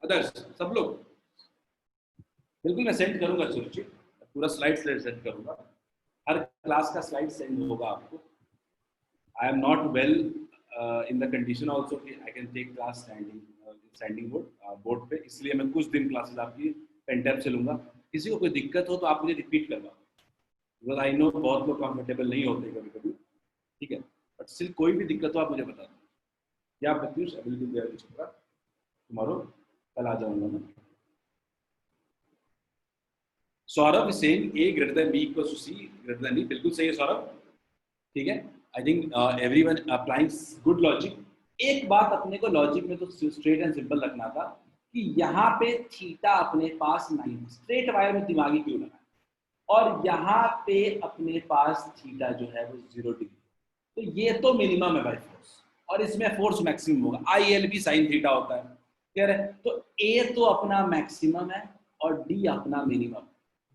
अदर्स सब लोग बिल्कुल, मैं सेंड करूंगा सुरभि, पूरा स्लाइड सेंड करूंगा, हर क्लास का स्लाइड सेंड होगा आपको। I am not well in the condition also कि I can take class standing board पे, इसलिए मैं कुछ दिन क्लासेस आपकी पेन टैब से लूंगा। किसी को कोई दिक्कत हो तो आप मुझे रिपीट करवा, बिकॉज आई नो बहुत लोग कंफर्टेबल नहीं होते कभी कभी, ठीक है, बट स्टिल कोई भी दिक्कत हो आप मुझे बता दो। क्या प्रत्युष अवेलेबल टुमारो, कल आ जाऊंगा मैं। Saurabh same A greater than B equals to C greater than B, बिल्कुल सही है सौरभ, ठीक है। I think everyone applying good logic. एक बात अपने को लॉजिक में तो स्ट्रेट एंड सिंपल रखना था कि यहाँ पे थीटा अपने पास 90, स्ट्रेट वायर में दिमागी क्यों लगा, और यहाँ पे अपने पास थीटा जो है वो 0 डिग्री, तो ये तो मिनिमम है बाय फोर्स, और इसमें फोर्स मैक्सिमम होगा, आई एल भी साइन थीटा होता है, कह रहे तो ए तो अपना मैक्सिमम है और डी अपना मिनिमम।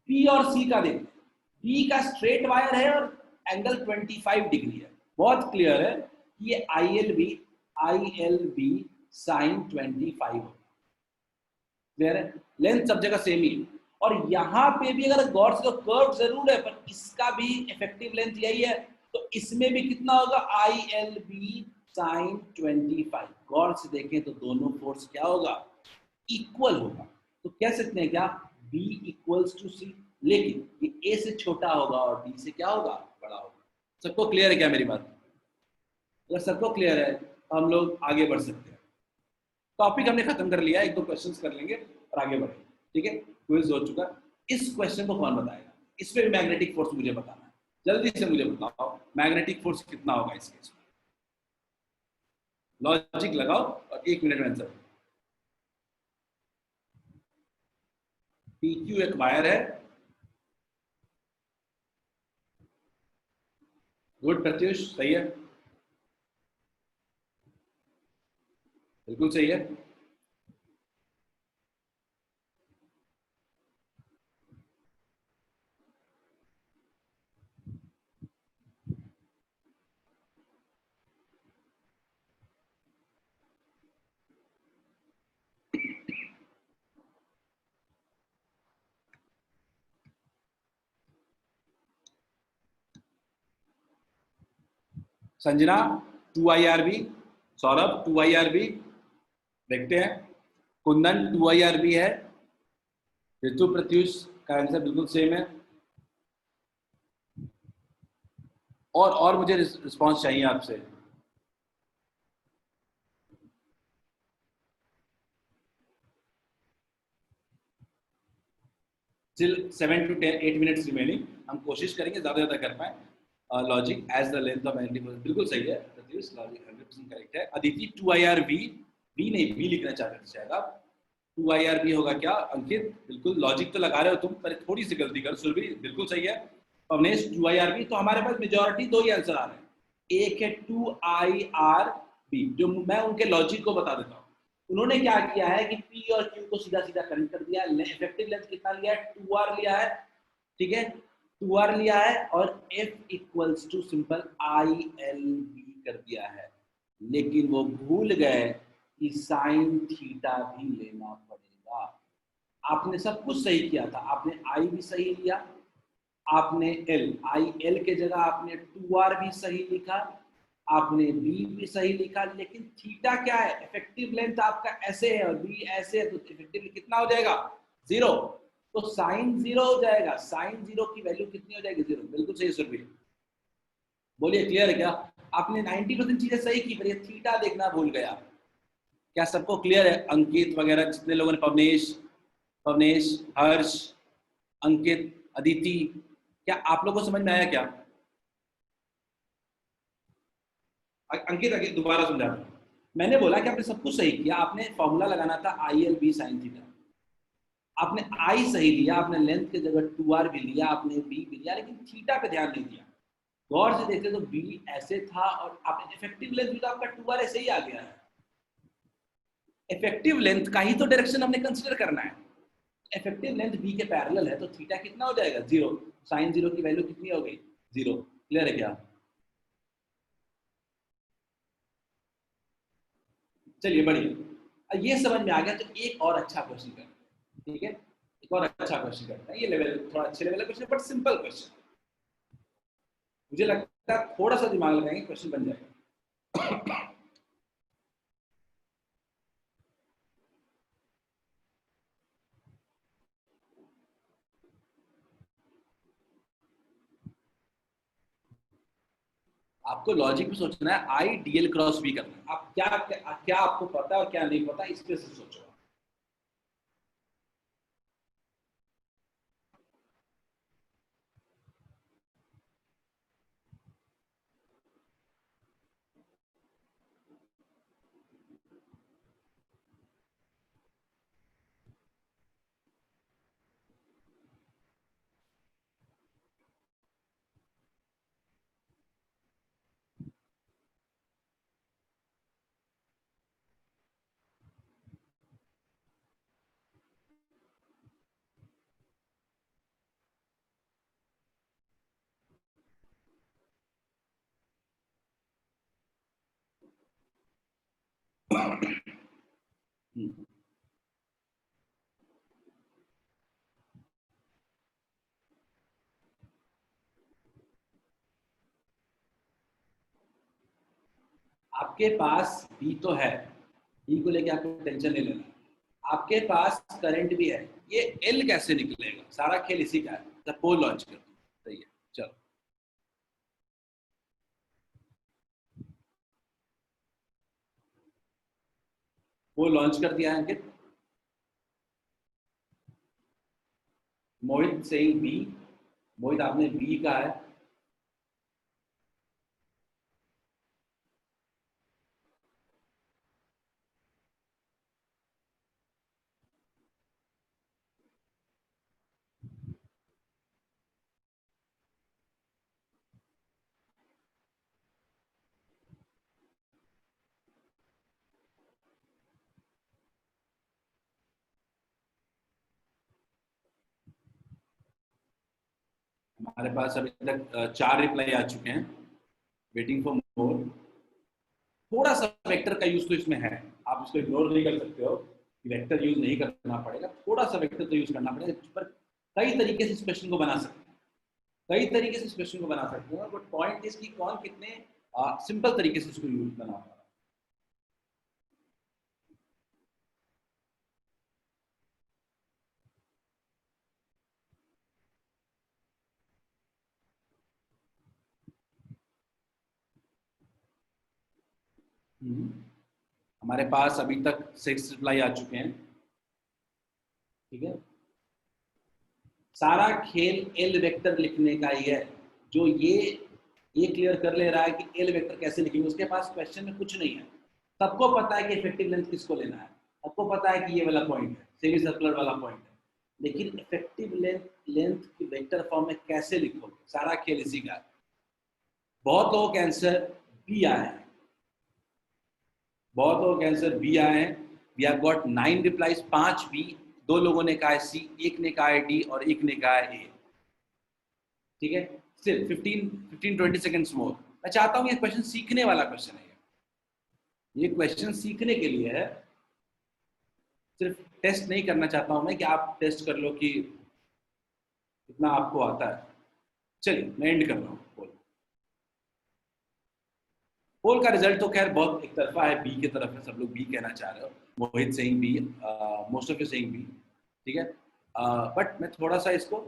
बी और सी का देखते हैं, बी का स्ट्रेट वायर है और एंगल 25 डिग्री है, बहुत क्लियर है कि ये आई एल बी साइन 25 होगा, क्लियर है, लेंथ सब जगह सेम ही है। और यहाँ पे भी अगर गौर से, तो कर्व जरूर है पर इसका भी इफेक्टिव लेंथ यही है, तो इसमें भी कितना होगा, आई एल बी साइन 25। गौर से देखें तो दोनों फोर्स क्या होगा, इक्वल होगा, तो कह सकते हैं क्या, B इक्वल्स टू सी, लेकिन ये A से छोटा होगा और B से क्या होगा, बड़ा होगा। सबको क्लियर है क्या मेरी बात? अगर सबको क्लियर है तो हम लोग आगे बढ़ सकते हैं। टॉपिक हमने खत्म कर लिया, एक दो क्वेश्चंस कर लेंगे और आगे बढ़ेंगे, ठीक है। क्विज हो चुका, इस क्वेश्चन को कौन बताएगा, इस पे भी मैग्नेटिक फोर्स मुझे बताना है, जल्दी से मुझे बताओ मैग्नेटिक फोर्स कितना होगा इस केस में, लॉजिक लगाओ और 1 मिनट में आंसर। PQ एक वायर है, गुड प्रत्युष, सही है, बिल्कुल सही है। संजना 2IRB, सौरभ 2IRB, देखते हैं, कुंदन 2IRB है, ऋतु प्रत्युष का आंसर बिल्कुल सेम है, और मुझे रिस्पांस चाहिए आपसे। स्टिल 7 to 8 मिनट्स रिमेनिंग, हम कोशिश करेंगे ज्यादा ज्यादा कर पाए। Logic as the length of magnetic force, बिल्कुल सही है प्रत्युष, लॉजिक 100% करेक्ट है। अदिति 2IRB, बी नहीं बी लिखना चाहते थे शायद आप, 2IRB होगा क्या अंकित, बिल्कुल लॉजिक तो लगा रहे हो तुम, पर थोड़ी सी गलती कर, सुरभि बिल्कुल सही है, पवनेश 2IRB, तो हमारे पास मेजोरिटी दो ही आंसर आ रहे हैं, एक है 2IRB, जो मैं उनके लॉजिक को बता देता हूँ। उन्होंने क्या किया है कि P और Q को सीधा सीधा कनेक्ट कर दिया, इफेक्टिव लेंथ कितना लिया है, 2R लिया है, ठीक है, 2R लिया है, और F equals to simple ILB कर दिया है, लेकिन वो भूल गए कि साइन थीटा भी लेना पड़ेगा। आपने सब कुछ सही किया था, आपने I भी सही लिया, आपने IL के जगह आपने 2R भी सही लिखा, आपने B भी सही लिखा, लेकिन थीटा क्या है, इफेक्टिव लेंथ आपका ऐसे है और B ऐसे है, तो इफेक्टिवली कितना हो जाएगा, 0, तो साइन 0 हो जाएगा, साइन 0 की वैल्यू कितनी हो जाएगी, 0, बिल्कुल सही सुरभि, बोलिए क्लियर है क्या? आपने 90% चीजें सही की, पर ये थीटा देखना भूल गया, क्या सबको क्लियर है? अंकित वगैरह जितने लोगों ने, पवनेश, हर्ष, अंकित, अदिति, क्या आप लोगों को समझ में आया क्या? अंकित अंकित दोबारा समझा रहा हूं, मैंने बोला कि आपने सब कुछ सही किया, आपने फॉर्मूला लगाना था ILB साइन थीटा, आपने I सही लिया, आपने लेंथ के जगह 2R भी लिया, आपने B भी लिया, लेकिन थीटा पे ध्यान नहीं दिया। गौर से देखते तो B ऐसे था और आपने इफेक्टिव लेंथ भी, तो आपका 2R ऐसे ही आ गया है। इफेक्टिव लेंथ का ही तो डायरेक्शन हमने कंसीडर करना है, इफेक्टिव लेंथ B के पैरेलल है, तो थीटा कितना हो जाएगा, 0, साइन 0 की वैल्यू कितनी हो गई, 0, क्लियर है क्या? चलिए बढ़िया, ये समझ में आ गया, तो एक और अच्छा क्वेश्चन करते हैं, ठीक है, एक और अच्छा क्वेश्चन करते हैं, ये लेवल थोड़ा अच्छे लेवल का क्वेश्चन, बट सिंपल क्वेश्चन, मुझे लगता है थोड़ा सा दिमाग लगाएंगे क्वेश्चन बन जाएगा। आपको लॉजिक में सोचना है, आई डीएल क्रॉस बी करना है। आप क्या आपको पता है और क्या नहीं पता, इस पे से सोचो। आपके पास बी तो है, बी को लेके आपको टेंशन नहीं लेना। आपके पास करंट भी है, ये एल कैसे निकलेगा, सारा खेल इसी का है। जब पोल लॉन्च कर दो, सही है, चलो पोल लॉन्च कर दिया है अंकित। मोहित सेइंग बी, मोहित आपने बी का है। हमारे पास अभी तक 4 रिप्लाई आ चुके हैं, वेटिंग फॉर मोर। थोड़ा सा वेक्टर का यूज तो इसमें है, आप इसको इग्नोर नहीं कर सकते हो कि वेक्टर यूज नहीं करना पड़ेगा, थोड़ा सा वेक्टर तो यूज करना पड़ेगा। पर कई तरीके से इस क्वेश्चन को बना सकते हैं, कई तरीके से इस क्वेश्चन को बना सकते हैं, बट पॉइंट इज कि कौन कितने सिंपल तरीके से इसको यूज बना पा रहा है। हमारे पास अभी तक 6 रिप्लाई आ चुके हैं, ठीक है। सारा खेल एल वेक्टर लिखने का ही है। जो ये क्लियर कर ले रहा है कि एल वेक्टर कैसे लिखेंगे, उसके पास क्वेश्चन में कुछ नहीं है। सबको पता है कि इफेक्टिव लेंथ किसको लेना है, सबको पता है कि ये वाला पॉइंट है, सेमी सर्कुलर वाला पॉइंट है, लेकिन इफेक्टिव लेंथ की वेक्टर फॉर्म में कैसे लिखोगे, सारा खेल इसी का है। बहुत लोगों के आंसर बी आए हैं, बहुत लोगों के आंसर बी आए हैं। We have got 9 replies, 5 B, 2 लोगों ने कहा है सी, एक ने कहा है डी और एक ने कहा है ए, ठीक है। सिर्फ 15-20 सेकंड्स मोर। मैं चाहता हूं ये क्वेश्चन सीखने वाला क्वेश्चन है, ये क्वेश्चन सीखने के लिए है, सिर्फ टेस्ट नहीं करना चाहता हूं मैं कि आप टेस्ट कर लो कि कितना आपको आता है। चलिए मैं एंड कर रहा हूँ पोल। पोल का रिजल्ट तो खैर बहुत एक तरफा है, बी की तरफ है, सब लोग बी कहना चाह रहे हो। Mohit saying B, most of you saying B, ठीक है। बट मैं थोड़ा सा इसको,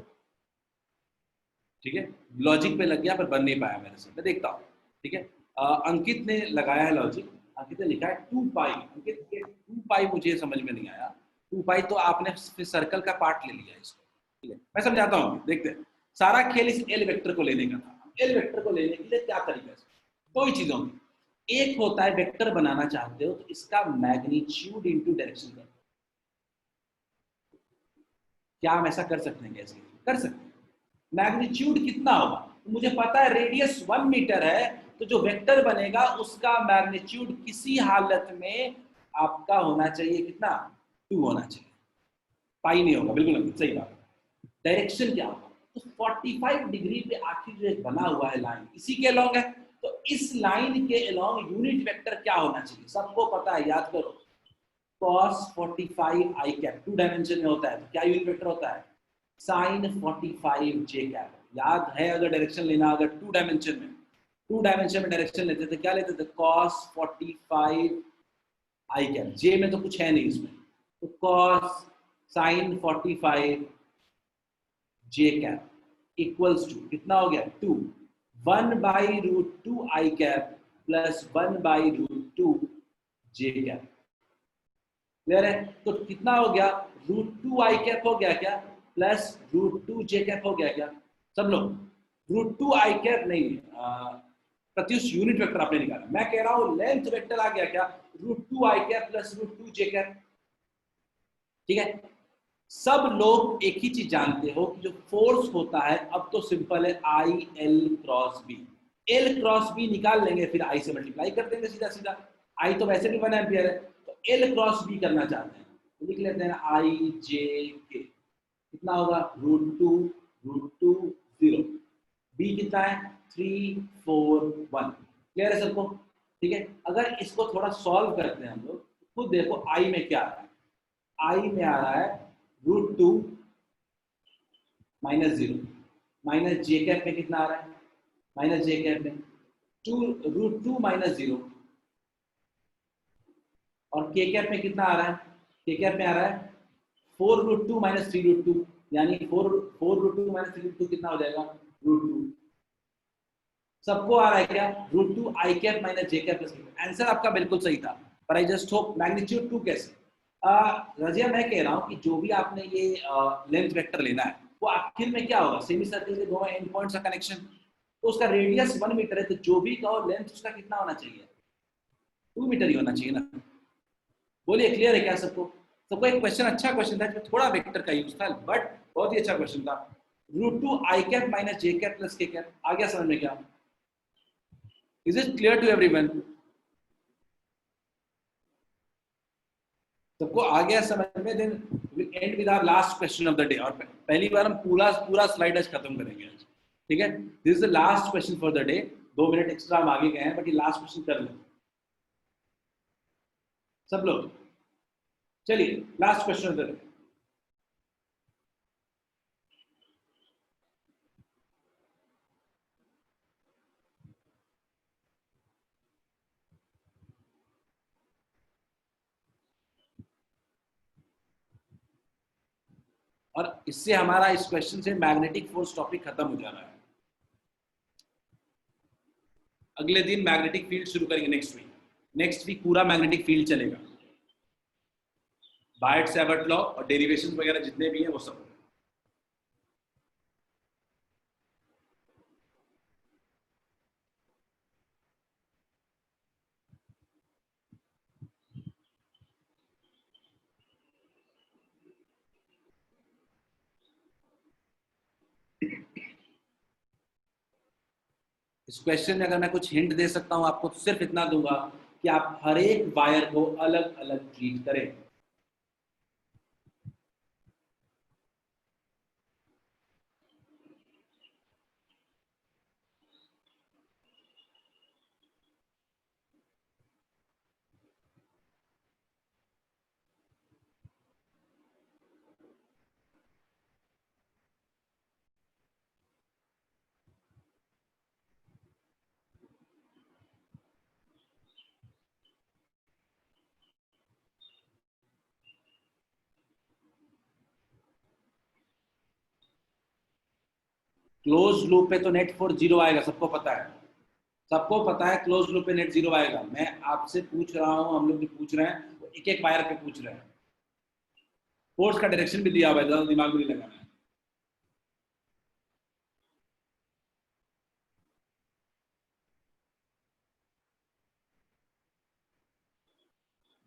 ठीक है, लॉजिक पे लग गया पर बन नहीं पाया मेरे से, मैं देखता हूँ, ठीक है। अंकित ने लगाया है लॉजिक, अंकित ने लिखा है 2 पाई। अंकित ये 2 पाई मुझे समझ में नहीं आया। 2 पाई तो आपने फिर सर्कल का पार्ट ले लिया इसको, ठीक है। मैं समझाता हूँ, देखते हैं। सारा खेल इस एल वेक्टर को लेने का था। एल वेक्टर को लेने के लिए क्या तरीका है, दो ही चीजों में। एक होता है वेक्टर बनाना चाहते हो तो इसका मैग्नीट्यूड इंटू डायरेक्शन कर, क्या हम ऐसा कर सकते हैं, कैसे कर सकते हैं। मैग्नीट्यूड कितना होगा, तो मुझे पता है रेडियस 1 मीटर है, तो जो वेक्टर बनेगा उसका मैग्नीट्यूड किसी हालत में आपका होना चाहिए कितना, 2 होना चाहिए, पाई नहीं होगा, बिल्कुल सही बात। डायरेक्शन क्या होगा, तो 45 डिग्री पे आखिर जो एक बना हुआ है लाइन, इसी के अलॉन्ग है, तो इस लाइन के अलॉन्ग यूनिट वेक्टर क्या होना चाहिए, सबको पता है, याद करो। cos 45 आई कैप 2 डायमेंशन में होता है, तो क्या यूनिट वेक्टर होता है, sin 45 j कैप। याद है, अगर डायरेक्शन लेना, अगर 2 डायमेंशन में डायरेक्शन लेते थे, क्या लेते थे, cos 45 आई कैप, j में तो कुछ है नहीं इसमें, तो cos sin 45 j cap equals to कितना हो गया, 2। 1/√2 I cap plus 1/√2 J cap. Clear है? तो कितना हो गया? √2 आई कैप हो गया क्या, प्लस √2 जे कैप हो गया क्या सब लोग? √2 आई कैप नहीं, प्रत्युष यूनिट वेक्टर आपने निकाला, मैं कह रहा हूं लेंथ वेक्टर आ गया क्या, √2 I cap plus √2 J cap. ठीक है, सब लोग एक ही चीज जानते हो कि जो फोर्स होता है, अब तो सिंपल है, I L cross B. L cross B निकाल लेंगे, फिर आई से मल्टीप्लाई कर देंगे सीधा सीधा। आई तो वैसे भी 1 एम्पियर है, तो एल क्रॉस बी करना चाहते हैं तो लिख लेते हैं आई जे के। कितना होगा? √2 0। बी कितना है? 3 4 1। क्लियर है सबको? ठीक है, अगर इसको थोड़ा सॉल्व करते हैं हम लोग, खुद देखो आई में क्या आ रहा है। आई में आ रहा है √2 -0, माइनस जे कैप में कितना आ रहा है? माइनस जे कैप में √2 -0, और के कैप में कितना आ रहा है? के कैप में आ रहा है 4√2 - 3√2, यानी 4√2 - 3√2 कितना हो जाएगा? √2। सबको आ रहा है क्या? √2 I cap minus J cap. Answer आपका बिल्कुल सही था, पर आई जस्ट होप मैग्नीट्यूड 2 कैसे? रजिया, मैं कह रहा हूं कि जो भी आपने ये लेंथ वेक्टर लेना है, वो आखिर में क्या होगा? सेमी सर्कल के दोनों एंड पॉइंट्स का कनेक्शन, तो उसका रेडियस 1 मीटर है, तो जो भी कहो लेंथ उसका कितना होना चाहिए? 2 मीटर ही होना चाहिए ना। बोलिए, क्लियर है क्या सबको? सबको एक क्वेश्चन, अच्छा क्वेश्चन था, थोड़ा वेक्टर का यूज था, बट बहुत ही अच्छा क्वेश्चन था। √2 I cap minus J cap plus K cap, आ गया समझ में क्या? Is it clear to everyone? सबको आ गया समझ में? Then will end with our last question of the day, और पहली बार हम पूरा पूरा स्लाइड आज खत्म करेंगे आज। ठीक है, this is the last question for the day. 2 minute extra हम आगे गए हैं, बट ये लास्ट क्वेश्चन कर लें सब लोग। चलिए, last question of the day. और इससे हमारा इस क्वेश्चन से मैग्नेटिक फोर्स टॉपिक खत्म हो जा रहा है। अगले दिन मैग्नेटिक फील्ड शुरू करेंगे, नेक्स्ट वीक पूरा मैग्नेटिक फील्ड चलेगा, बायट सेवर्ट लॉ और डेरिवेशन वगैरह जितने भी हैं वो सब। इस क्वेश्चन में अगर मैं कुछ हिंट दे सकता हूं आपको, तो सिर्फ इतना दूंगा कि आप हर एक वायर को अलग अलग ट्रीट करें। क्लोज लूप पे तो नेट फोर्स 0 आएगा, सबको पता है। सबको पता है क्लोज लूप पे नेट 0 आएगा। मैं आपसे पूछ रहा हूं, हम लोग भी पूछ रहे हैं, वो एक एक वायर पे पूछ रहे हैं। फोर्स का डायरेक्शन भी दिया हुआ है, ज्यादा दिमाग भी नहीं लगाना है।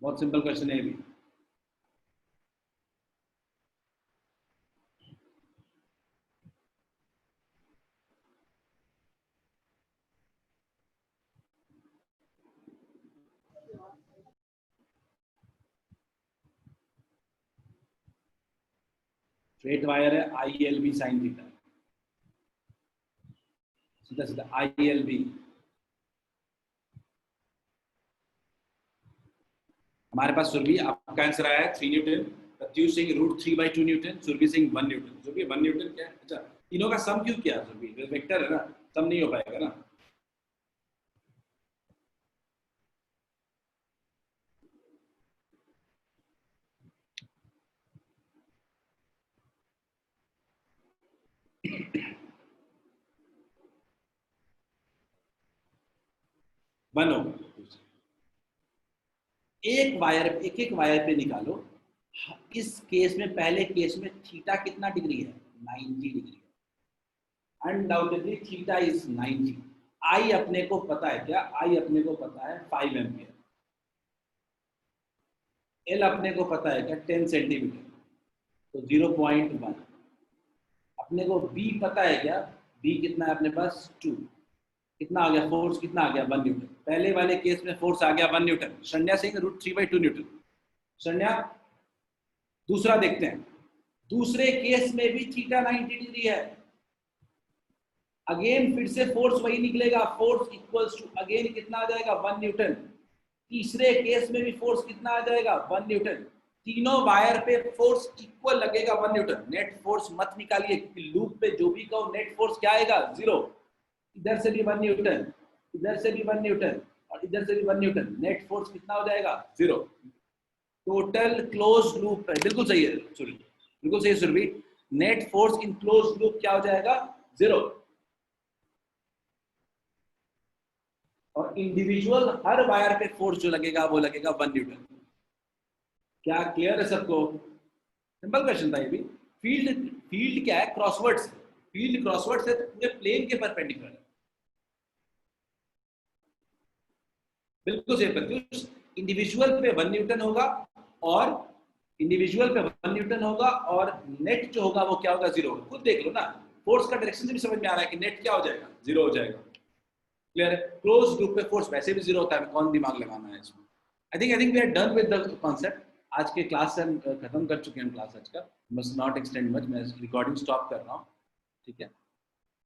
बहुत सिंपल क्वेश्चन है ये भी। स्ट्रेट वायर है, I L B sine theta, सीधा सीधा आई एल बी। हमारे पास सुरभि, आपका आंसर आया है 3 newton, Pratyush Singh √3/2 newton, Surabhi Singh 1 newton. Surabhi 1 newton क्या है? अच्छा, तीनों का सम क्यों किया सुरभि? वेक्टर है ना, सम नहीं हो पाएगा ना। 1 होगा। एक एक वायर पे निकालो। इस केस में, पहले केस में थीटा कितना डिग्री है? 90 डिग्री। Undoubtedly theta is 90। आई अपने को पता है क्या? आई अपने को पता है 5 एम्पियर। एल अपने को पता है क्या? 10 सेंटीमीटर, तो 0.1। अपने को बी पता है क्या? बी कितना है अपने पास? 2। कितना आ गया? फोर्स कितना आ गया? 1 न्यूटन। पहले वाले केस में फोर्स आ गया 1 न्यूटन। शन्या सिंह √3/2 न्यूटन। शन्या, दूसरा देखते हैं। दूसरे केस में भी थीटा 90 डिग्री है। अगेन फिर से फोर्स वही निकलेगा, फोर्स इक्वल्स टू अगेन कितना आ जाएगा? 1 न्यूटन। तीसरे केस में भी फोर्स कितना आ जाएगा? 1 न्यूटन। तीनों वायर पे फोर्स इक्वल लगेगा 1 न्यूटन। नेट फोर्स मत निकालिए, क्योंकि लूप पे जो भी कहो नेट फोर्स क्या आएगा? 0। इधर से भी 1 न्यूटन, इधर से भी 1 न्यूटन और इधर से भी 1 न्यूटन। नेट फोर्स कितना हो जाएगा? 0। टोटल क्लोज लूप है। बिल्कुल सही है सुरभि, बिल्कुल सही है Surabhi. Net force in close loop क्या हो जाएगा? 0। और इंडिविजुअल हर वायर पे फोर्स जो लगेगा वो लगेगा 1 न्यूटन। क्या क्लियर है सबको? सिंपल क्वेश्चन था ये भी। फील्ड क्या है? क्रॉसवर्ड्स। फील्ड क्रॉसवर्ड्स है तो पूरे प्लेन के परपेंडिकुलर है। बिल्कुल सही प्रत्युष। इंडिविजुअल पे 1 न्यूटन होगा और इंडिविजुअल पे 1 न्यूटन होगा और नेट जो होगा वो क्या होगा? 0 होगा। खुद देख लो ना, फोर्स का डायरेक्शन से भी समझ में आ रहा है कि नेट क्या हो जाएगा? 0 हो जाएगा। क्लियर है? क्लोज ग्रुप पे फोर्स वैसे भी 0 होता है, कौन दिमाग लगाना है इसमें। I think we are done with the concept. आज के क्लास से हम खत्म कर चुके हैं क्लास आज का। Must not extend much. मैं रिकॉर्डिंग स्टॉप कर रहा हूँ, ठीक है।